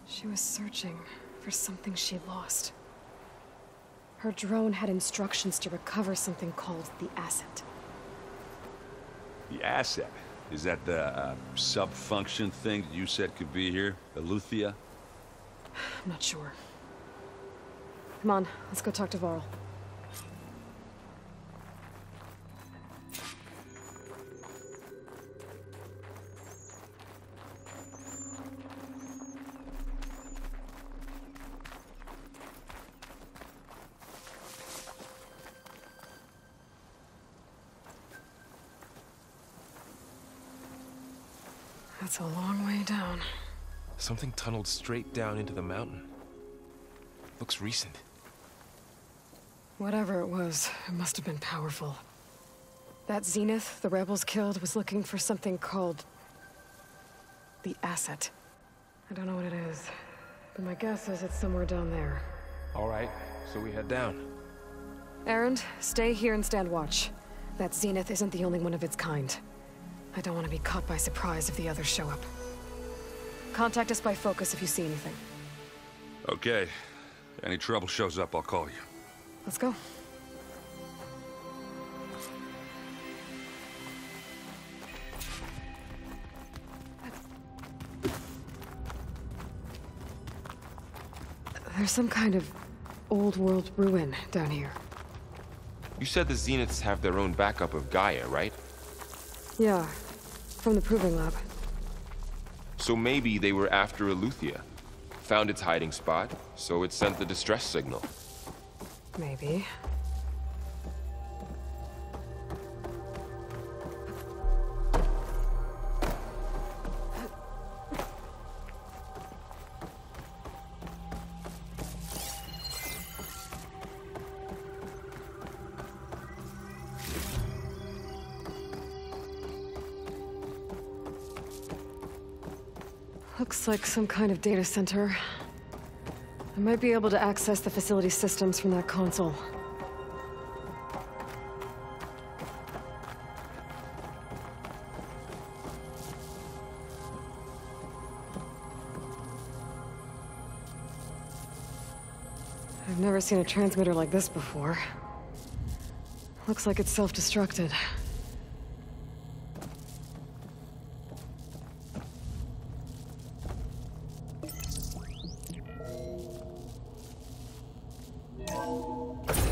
She was searching for something she lost. Her drone had instructions to recover something called the Asset. The Asset? Is that the sub-function thing that you said could be here? Eleuthia? I'm not sure. Come on, let's go talk to Varl. That's a long way down. Something tunneled straight down into the mountain. Looks recent. Whatever it was, it must have been powerful. That Zenith the rebels killed was looking for something called the Asset. I don't know what it is, but my guess is it's somewhere down there. All right, so we head down. Erend, stay here and stand watch. That Zenith isn't the only one of its kind. I don't want to be caught by surprise if the others show up. Contact us by focus if you see anything. Okay. Any trouble shows up, I'll call you. Let's go. There's some kind of old world ruin down here. You said the Zeniths have their own backup of Gaia, right? Yeah, from the Proving Lab. So maybe they were after Eleuthia. Found its hiding spot, so it sent the distress signal. Maybe. Looks like some kind of data center. I might be able to access the facility systems from that console. I've never seen a transmitter like this before. Looks like it's self-destructed.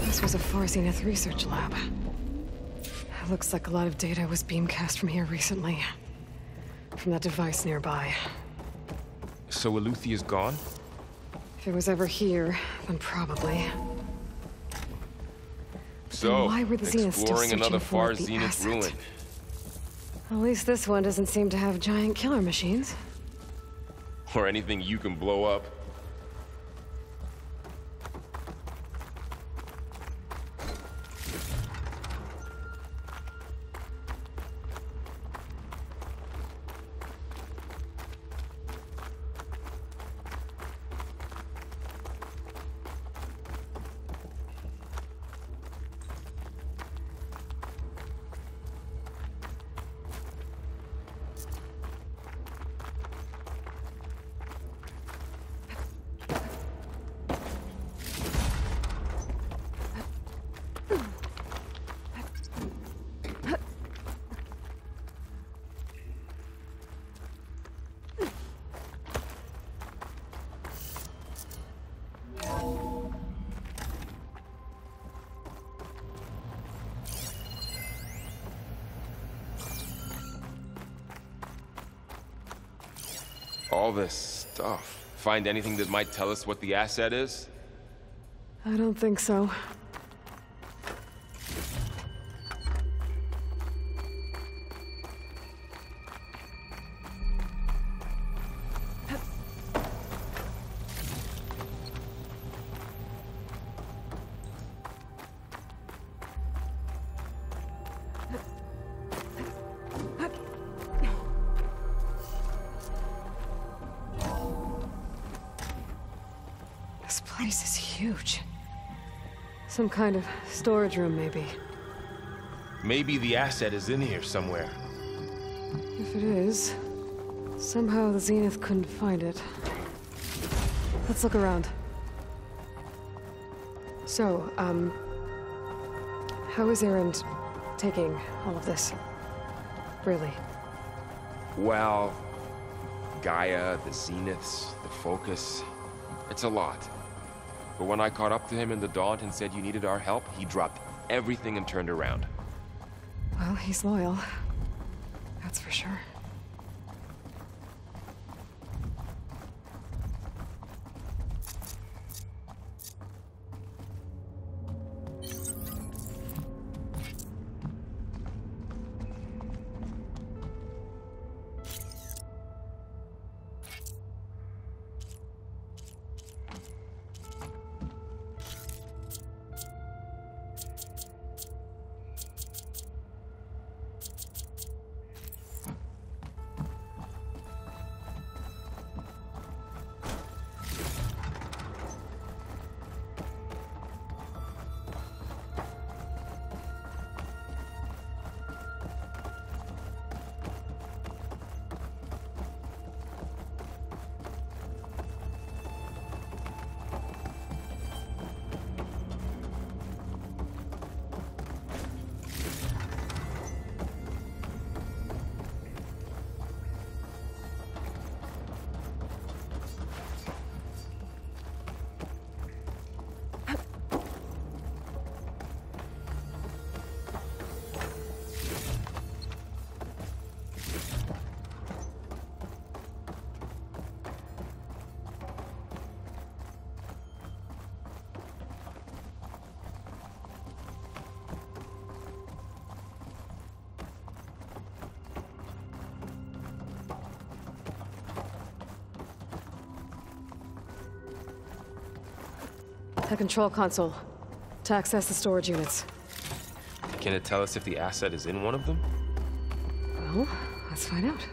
This was a 4 Zenith research lab. It looks like a lot of data was beamcast from here recently. From that device nearby. So Eleuthia's gone? If it was ever here, then probably. So, then why were the Zeniths still exploring another searching far for the Zenith Asset? ruin. At least this one doesn't seem to have giant killer machines. Or anything you can blow up. All this stuff. Find anything that might tell us what the asset is? I don't think so. This place is huge. Some kind of storage room, maybe. Maybe the asset is in here somewhere. If it is, somehow the Zenith couldn't find it. Let's look around. So, how is Erend taking all of this? Really? Well, Gaia, the Zeniths, the Focus, it's a lot. But when I caught up to him in the Daunt and said you needed our help, he dropped everything and turned around. Well, he's loyal. That's for sure. The control console. To access the storage units. Can it tell us if the asset is in one of them? Well, let's find out.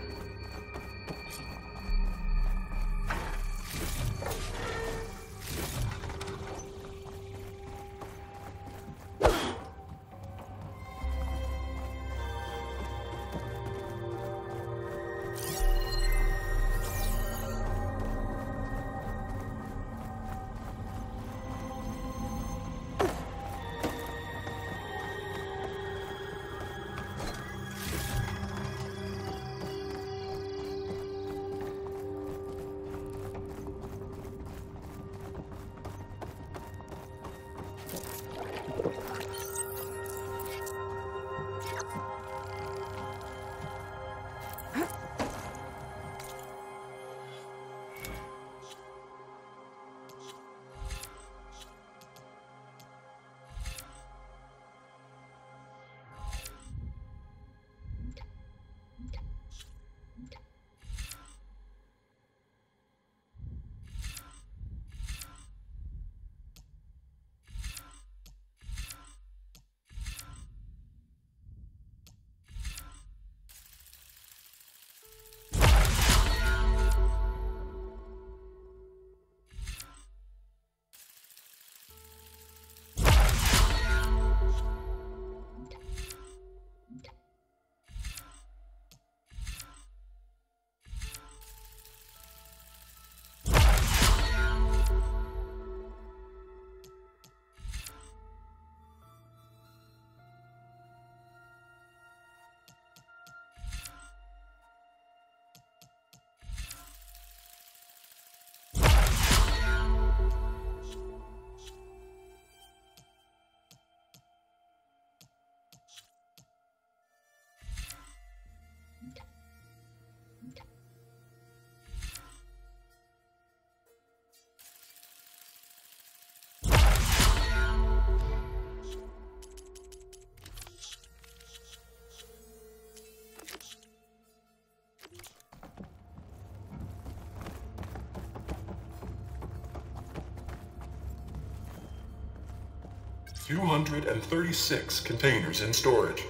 236 containers in storage.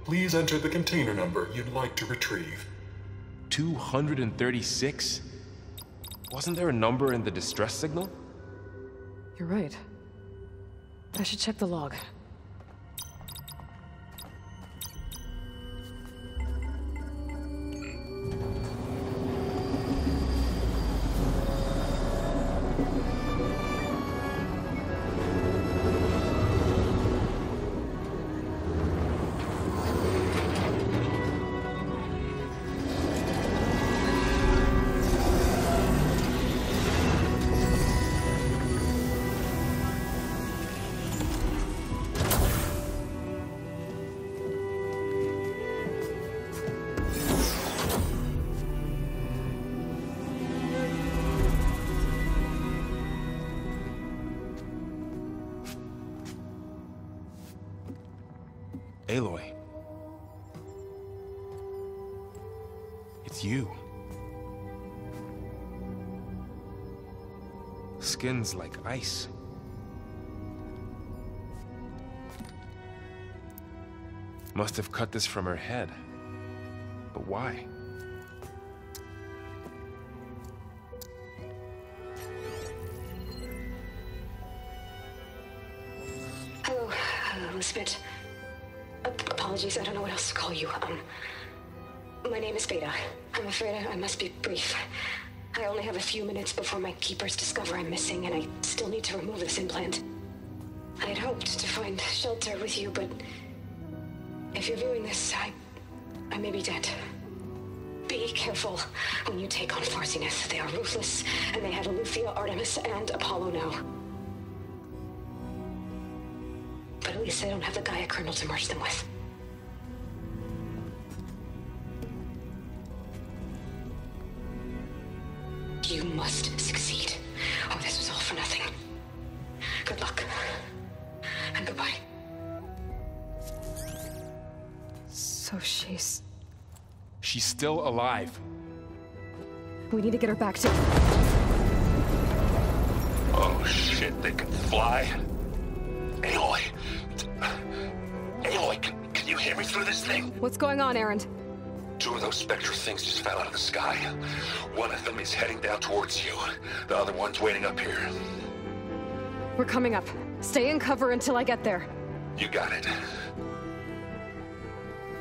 Please enter the container number you'd like to retrieve. 236? Wasn't there a number in the distress signal? You're right. I should check the log. Aloy. It's you. Skin's like ice. Must have cut this from her head. But why? Hello, Elizabeth. Apologies, I don't know what else to call you. My name is Veda. I'm afraid I must be brief. I only have a few minutes before my keepers discover I'm missing, and I still need to remove this implant. I had hoped to find shelter with you, but if you're viewing this, I may be dead. Be careful when you take on Far Zenith. They are ruthless, and they have Aletheia, Artemis, and Apollo now. But at least they don't have the Gaia kernel to merge them with. You must succeed, or this was all for nothing. Good luck. And goodbye. So she's still alive. We need to get her back to... Oh shit, they can fly? Aloy. Aloy, can you hear me through this thing? What's going on, Erend? 2 of those Spectre things just fell out of the sky. One of them is heading down towards you. The other one's waiting up here. We're coming up. Stay in cover until I get there. You got it.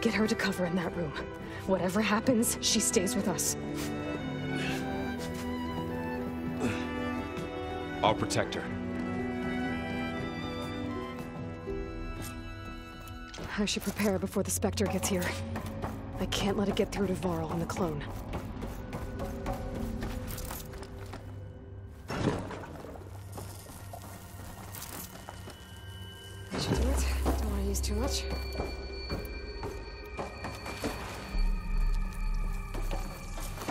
Get her to cover in that room. Whatever happens, she stays with us. I'll protect her. I should prepare before the Spectre gets here. I can't let it get through to Varl and the clone. That should do it. Don't want to use too much.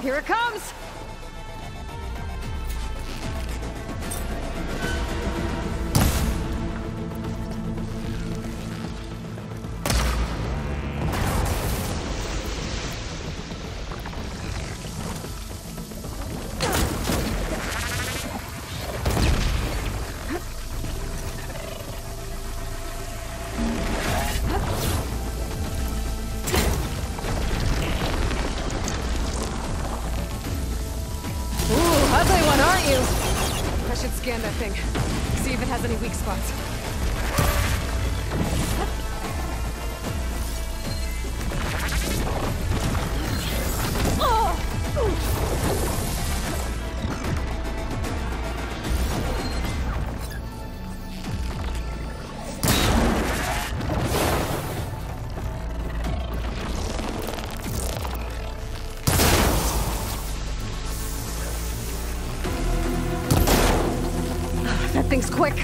Here it comes! Scan that thing. See if it has any weak spots. That thing's quick.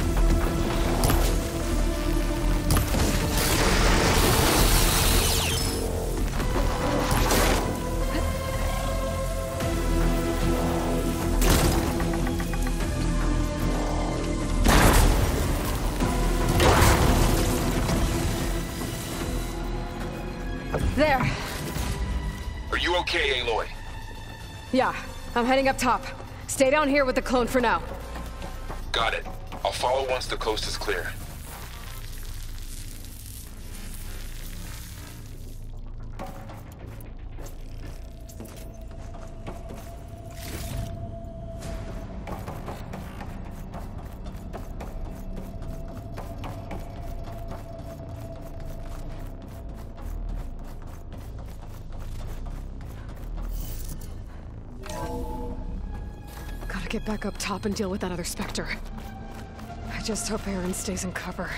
There. Are you okay, Aloy? Yeah, I'm heading up top. Stay down here with the clone for now. Got it. I'll follow once the coast is clear. gotta get back up top and deal with that other Spectre. I just hope Aaron stays in cover.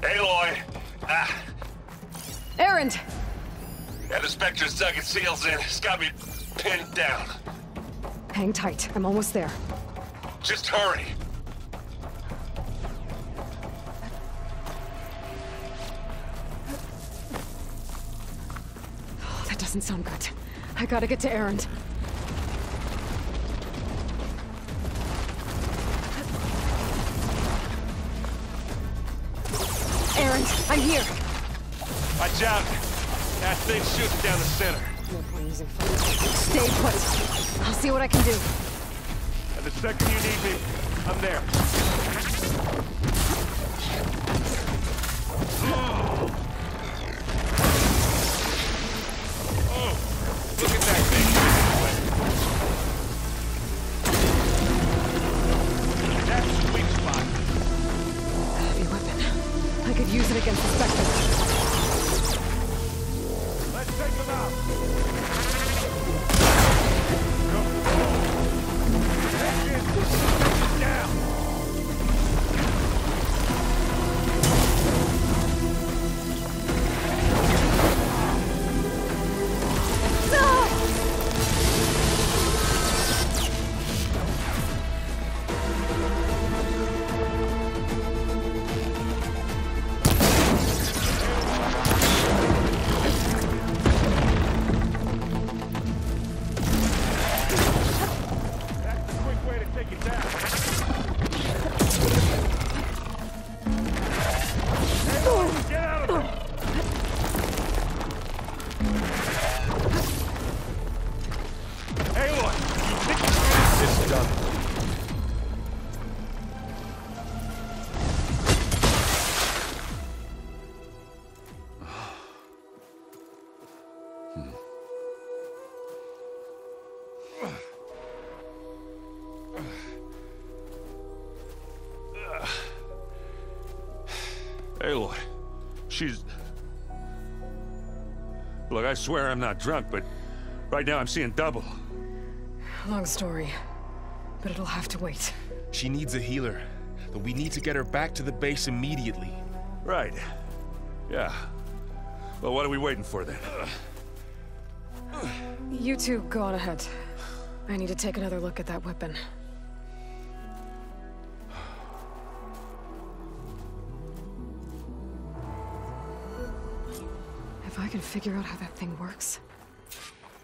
Aloy! Aaron! Yeah, the Spectre's dug its heels in. It's got me pinned down. Hang tight, I'm almost there. Just hurry. Oh, that doesn't sound good. I gotta get to Aaron. Aaron, I'm here. Watch out. That thing's shooting down the center. No point using fire. Stay put. I'll see what I can do. And the second you need me, I'm there. Oh, look at that thing. That's the sweet spot. Heavy weapon. I could use it against the Spectre. Let's take them out. Down. Aloy, she's... Look, I swear I'm not drunk, but right now I'm seeing double. Long story, but it'll have to wait. She needs a healer, but we need to get her back to the base immediately. Right. Yeah. Well, what are we waiting for then? You two go on ahead. I need to take another look at that weapon. If I can figure out how that thing works,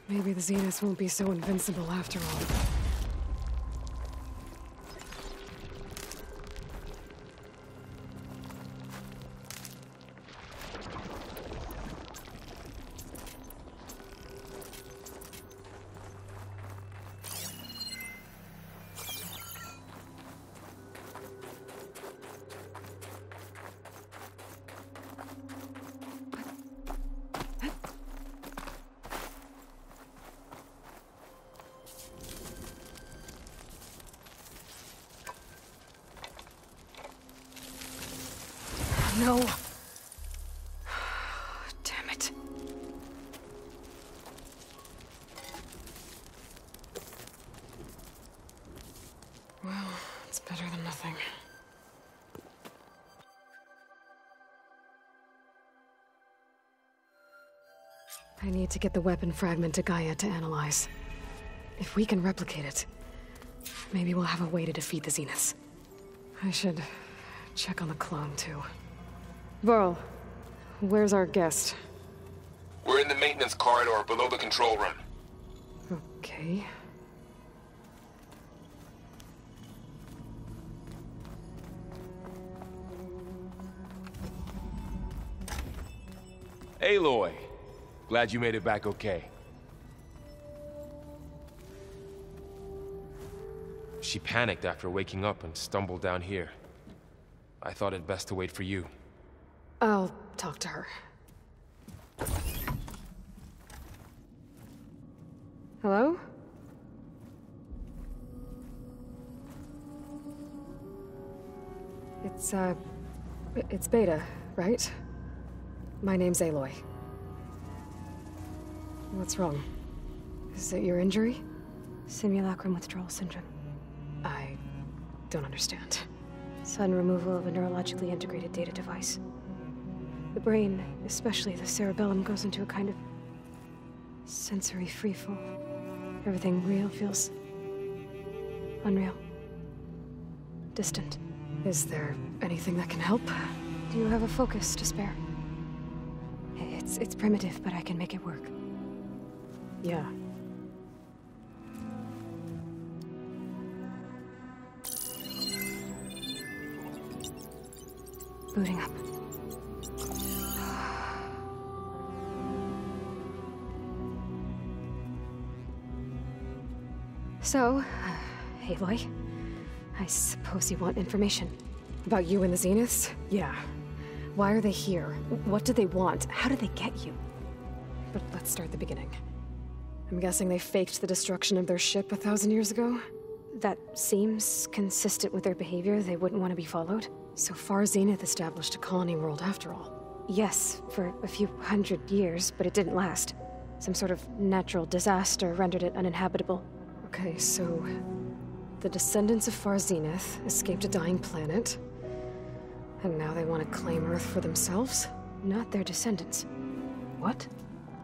maybe the Zeniths won't be so invincible after all. No. Damn it. Well, it's better than nothing. I need to get the weapon fragment to Gaia to analyze. If we can replicate it, maybe we'll have a way to defeat the Zeniths. I should check on the clone, too. Varl, where's our guest? We're in the maintenance corridor below the control room. Okay. Aloy, glad you made it back okay. She panicked after waking up and stumbled down here. I thought it best to wait for you. I'll talk to her. Hello? It's Beta, right? My name's Aloy. What's wrong? Is it your injury? Simulacrum withdrawal syndrome. I don't understand. Sudden removal of a neurologically integrated data device. The brain, especially the cerebellum, goes into a kind of sensory freefall. Everything real feels unreal. Distant. Is there anything that can help? Do you have a focus to spare? It's primitive, but I can make it work. Yeah. Booting up. So, Aloy, I suppose you want information. About you and the Zeniths? Yeah. Why are they here? What do they want? How did they get you? But let's start at the beginning. I'm guessing they faked the destruction of their ship 1,000 years ago? That seems consistent with their behavior. They wouldn't want to be followed. So far, Zenith established a colony world after all. Yes, for a few hundred years, but it didn't last. Some sort of natural disaster rendered it uninhabitable. Okay, so the descendants of Far Zenith escaped a dying planet, and now they want to claim Earth for themselves? Not their descendants. What?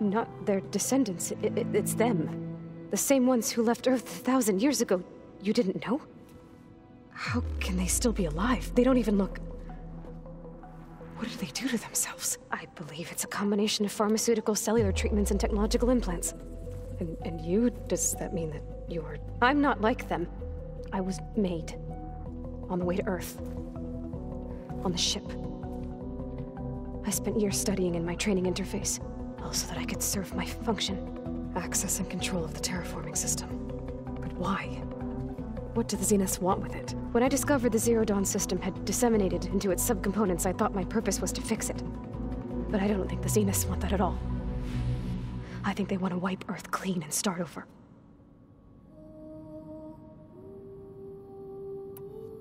Not their descendants. It's them. The same ones who left Earth 1,000 years ago. You didn't know? How can they still be alive? They don't even look... What did they do to themselves? I believe it's a combination of pharmaceutical, cellular treatments, and technological implants. And you? Does that mean that you're... I'm not like them. I was made. On the way to Earth. On the ship. I spent years studying in my training interface, all so that I could serve my function. Access and control of the terraforming system. But why? What do the Zeniths want with it? When I discovered the Zero Dawn system had disseminated into its subcomponents, I thought my purpose was to fix it. But I don't think the Zeniths want that at all. I think they want to wipe Earth clean and start over.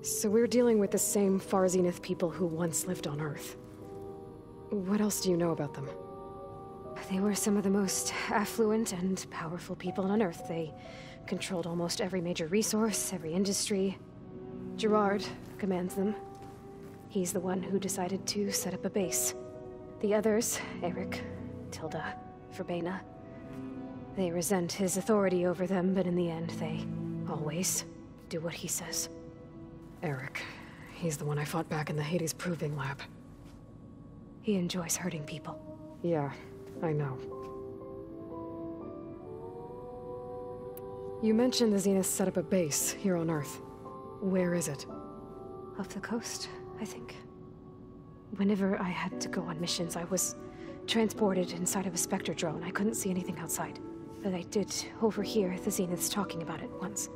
So we're dealing with the same Far Zenith people who once lived on Earth. What else do you know about them? They were some of the most affluent and powerful people on Earth. They controlled almost every major resource, every industry. Gerard commands them. He's the one who decided to set up a base. The others, Eric, Tilda, Verbena, they resent his authority over them, but in the end, they always do what he says. Eric. He's the one I fought back in the Hades Proving Lab. He enjoys hurting people. Yeah, I know. You mentioned the Zeniths set up a base here on Earth. Where is it? Off the coast, I think. Whenever I had to go on missions, I was transported inside of a Spectre drone. I couldn't see anything outside. But I did overhear the Zeniths talking about it once.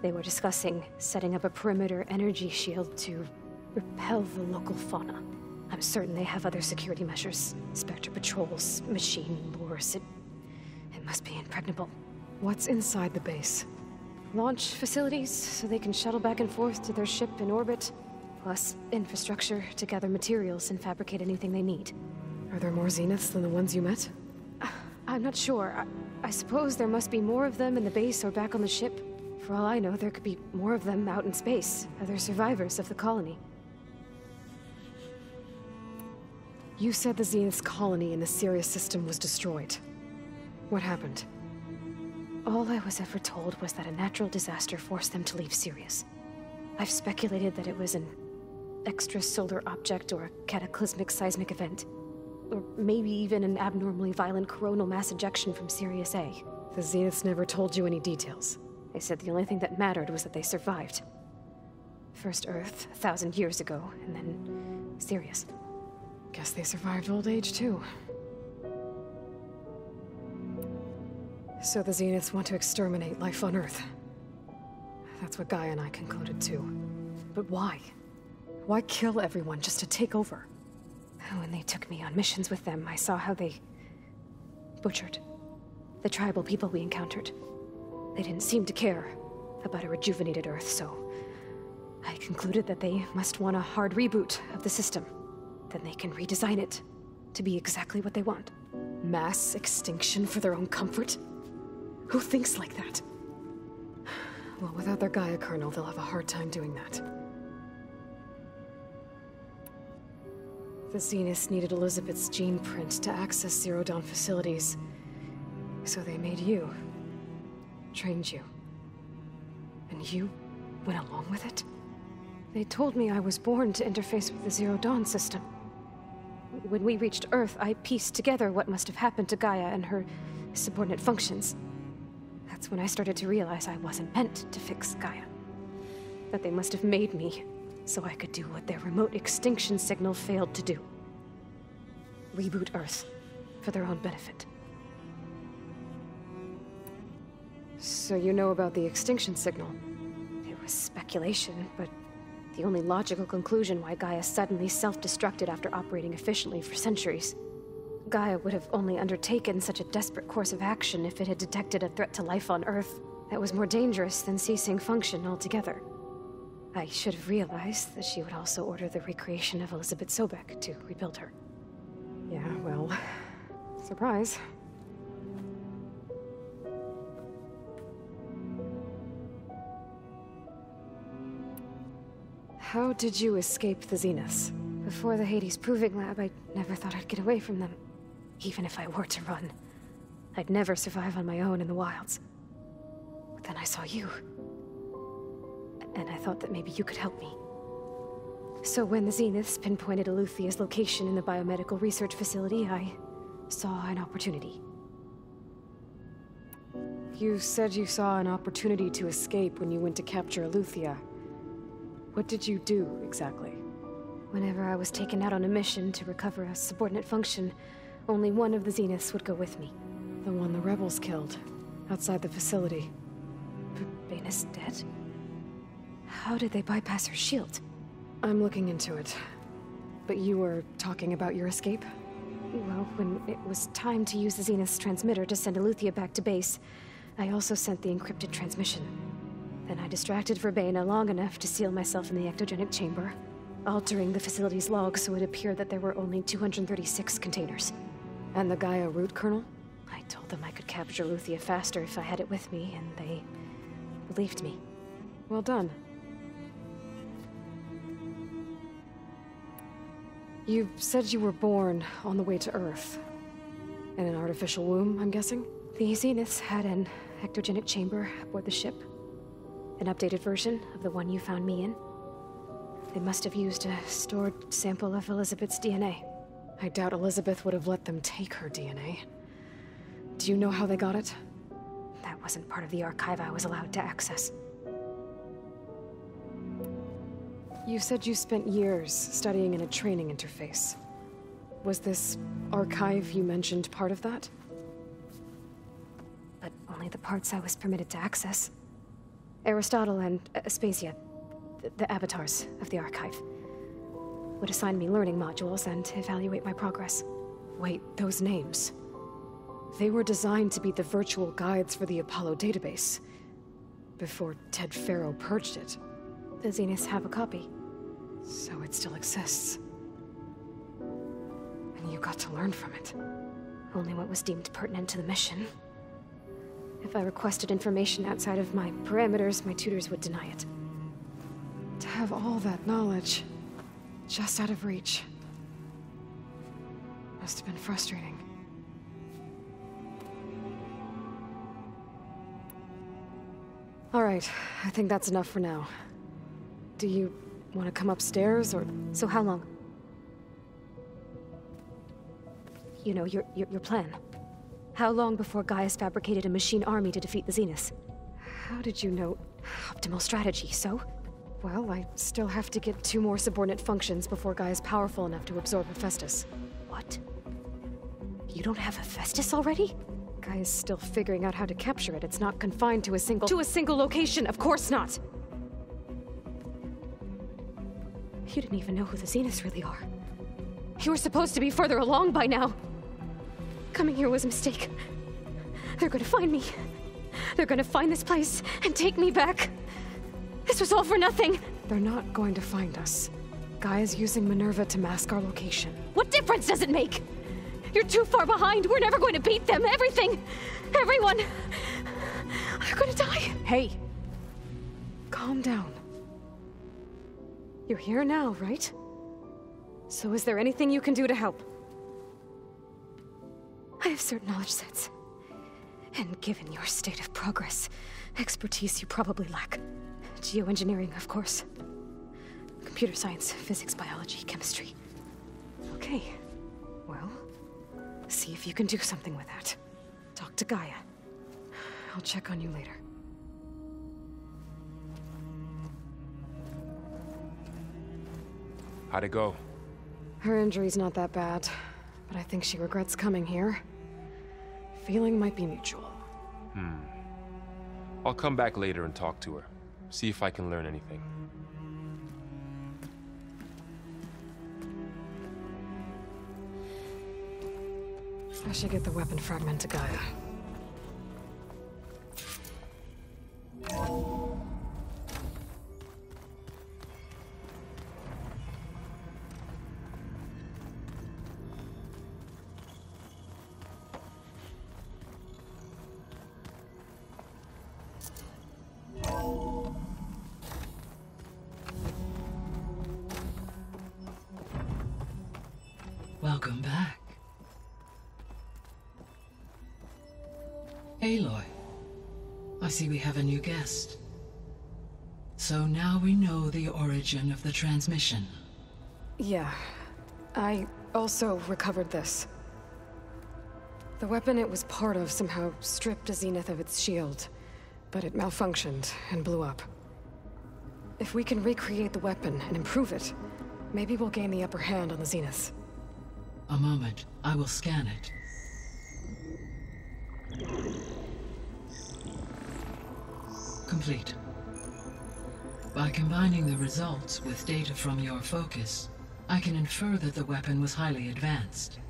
They were discussing setting up a perimeter energy shield to repel the local fauna. I'm certain they have other security measures. Spectre patrols, machine lures. It must be impregnable. What's inside the base? Launch facilities, so they can shuttle back and forth to their ship in orbit. Plus, infrastructure to gather materials and fabricate anything they need. Are there more Zeniths than the ones you met? I'm not sure. I suppose there must be more of them in the base or back on the ship. For all I know, there could be more of them out in space. Other survivors of the colony. You said the Zenith's colony in the Sirius system was destroyed. What happened? All I was ever told was that a natural disaster forced them to leave Sirius. I've speculated that it was an extrasolar object or a cataclysmic seismic event. Or maybe even an abnormally violent coronal mass ejection from Sirius A. The Zeniths never told you any details. They said the only thing that mattered was that they survived. First Earth, 1,000 years ago, and then Sirius. Guess they survived old age, too. So the Zeniths want to exterminate life on Earth. That's what Gaia and I concluded, too. But why? Why kill everyone just to take over? When they took me on missions with them, I saw how they butchered the tribal people we encountered. They didn't seem to care about a rejuvenated Earth, so I concluded that they must want a hard reboot of the system. Then they can redesign it to be exactly what they want. Mass extinction for their own comfort? Who thinks like that? Well, without their Gaia kernel, they'll have a hard time doing that. The Zeniths needed Elizabeth's gene print to access Zero Dawn facilities. So they made you. Trained you. And you went along with it? They told me I was born to interface with the Zero Dawn system. When we reached Earth, I pieced together what must have happened to Gaia and her subordinate functions. That's when I started to realize I wasn't meant to fix Gaia. That they must have made me so I could do what their remote extinction signal failed to do. Reboot Earth for their own benefit. So you know about the extinction signal? It was speculation, but the only logical conclusion why Gaia suddenly self-destructed after operating efficiently for centuries. Gaia would have only undertaken such a desperate course of action if it had detected a threat to life on Earth that was more dangerous than ceasing function altogether. I should have realized that she would also order the recreation of Elizabeth Sobek to rebuild her. Yeah, well, surprise. How did you escape the Zeniths? Before the Hades Proving Lab, I never thought I'd get away from them. Even if I were to run. I'd never survive on my own in the wilds. But then I saw you. And I thought that maybe you could help me. So when the Zeniths pinpointed Eluthia's location in the biomedical research facility, I saw an opportunity. You said you saw an opportunity to escape when you went to capture Eluthia. What did you do, exactly? Whenever I was taken out on a mission to recover a subordinate function, only one of the Zeniths would go with me. The one the rebels killed, outside the facility. Baina's dead? How did they bypass her shield? I'm looking into it. But you were talking about your escape? Well, when it was time to use the Zenith's transmitter to send Eluthia back to base, I also sent the encrypted transmission. Then I distracted Verbena long enough to seal myself in the ectogenic chamber, altering the facility's log so it appeared that there were only 236 containers. And the Gaia root kernel? I told them I could capture Eluthia faster if I had it with me, and they believed me. Well done. You said you were born on the way to Earth. In an artificial womb, I'm guessing? The Zeniths had an ectogenic chamber aboard the ship. An updated version of the one you found me in. They must have used a stored sample of Elizabeth's DNA. I doubt Elizabeth would have let them take her DNA. Do you know how they got it? That wasn't part of the archive I was allowed to access. You said you spent years studying in a training interface. Was this archive you mentioned part of that? But only the parts I was permitted to access. Aristotle and Aspasia, the avatars of the archive, would assign me learning modules and evaluate my progress. Wait, those names. They were designed to be the virtual guides for the Apollo database, before Ted Faro purged it. The Zeniths have a copy. So it still exists. And you got to learn from it. Only what was deemed pertinent to the mission. If I requested information outside of my parameters, my tutors would deny it. To have all that knowledge, just out of reach, must have been frustrating. All right, I think that's enough for now. Do you want to come upstairs, or...? So how long? You know, your plan. How long before Gaius fabricated a machine army to defeat the Zeniths? How did you know? Optimal strategy, so? Well, I still have to get 2 more subordinate functions before Gaia's powerful enough to absorb Hephaestus. What? You don't have Hephaestus already? Gaia's still figuring out how to capture it. It's not confined to a single location, of course not! You didn't even know who the Zeniths really are. You were supposed to be further along by now. Coming here was a mistake. They're gonna find me. They're gonna find this place and take me back. This was all for nothing. They're not going to find us. Gaia's using Minerva to mask our location. What difference does it make? You're too far behind. We're never going to beat them. Everything. Everyone. They're going to die. Hey. Calm down. You're here now, right? So is there anything you can do to help? I have certain knowledge sets. And given your state of progress, expertise you probably lack. Geoengineering, of course. Computer science, physics, biology, chemistry. Okay. Well, see if you can do something with that. Talk to Gaia. I'll check on you later. How'd it go? Her injury's not that bad, but I think she regrets coming here. Feeling might be mutual. I'll come back later and talk to her. See if I can learn anything. I should get the weapon fragment to Gaia. Welcome back. Aloy, I see we have a new guest. So now we know the origin of the transmission. Yeah. I also recovered this. The weapon it was part of somehow stripped Zenith of its shield, but it malfunctioned and blew up. If we can recreate the weapon and improve it, maybe we'll gain the upper hand on the Zeniths. A moment, I will scan it. Complete. By combining the results with data from your focus, I can infer that the weapon was highly advanced,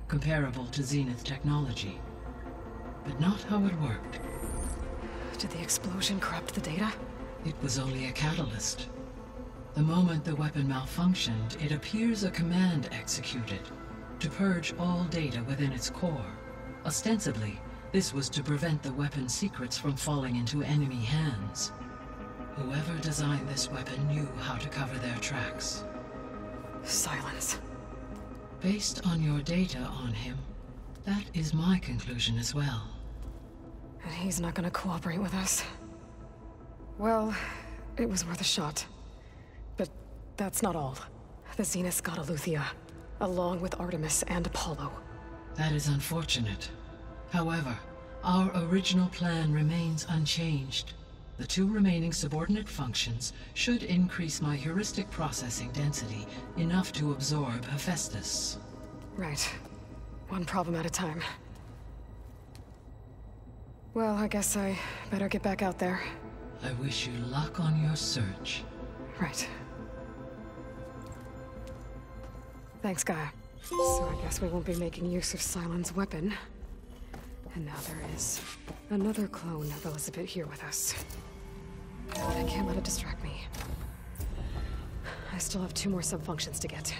comparable to Zenith technology, but not how it worked. Did the explosion corrupt the data? It was only a catalyst. The moment the weapon malfunctioned, it appears a command executed to purge all data within its core. Ostensibly, this was to prevent the weapon's secrets from falling into enemy hands. Whoever designed this weapon knew how to cover their tracks. Silence. Based on your data on him, that is my conclusion as well. And he's not gonna cooperate with us. Well, it was worth a shot. But that's not all. The Zeniths got Eleuthia, along with Artemis and Apollo. That is unfortunate. However, our original plan remains unchanged. The two remaining subordinate functions should increase my heuristic processing density enough to absorb Hephaestus. Right. One problem at a time. Well, I guess I better get back out there. I wish you luck on your search. Right. Thanks, Gaia. So I guess we won't be making use of Sylens' weapon. And now there is another clone of Elizabeth here with us. I can't let it distract me. I still have 2 more subfunctions to get.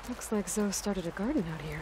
Looks like Zoe started a garden out here.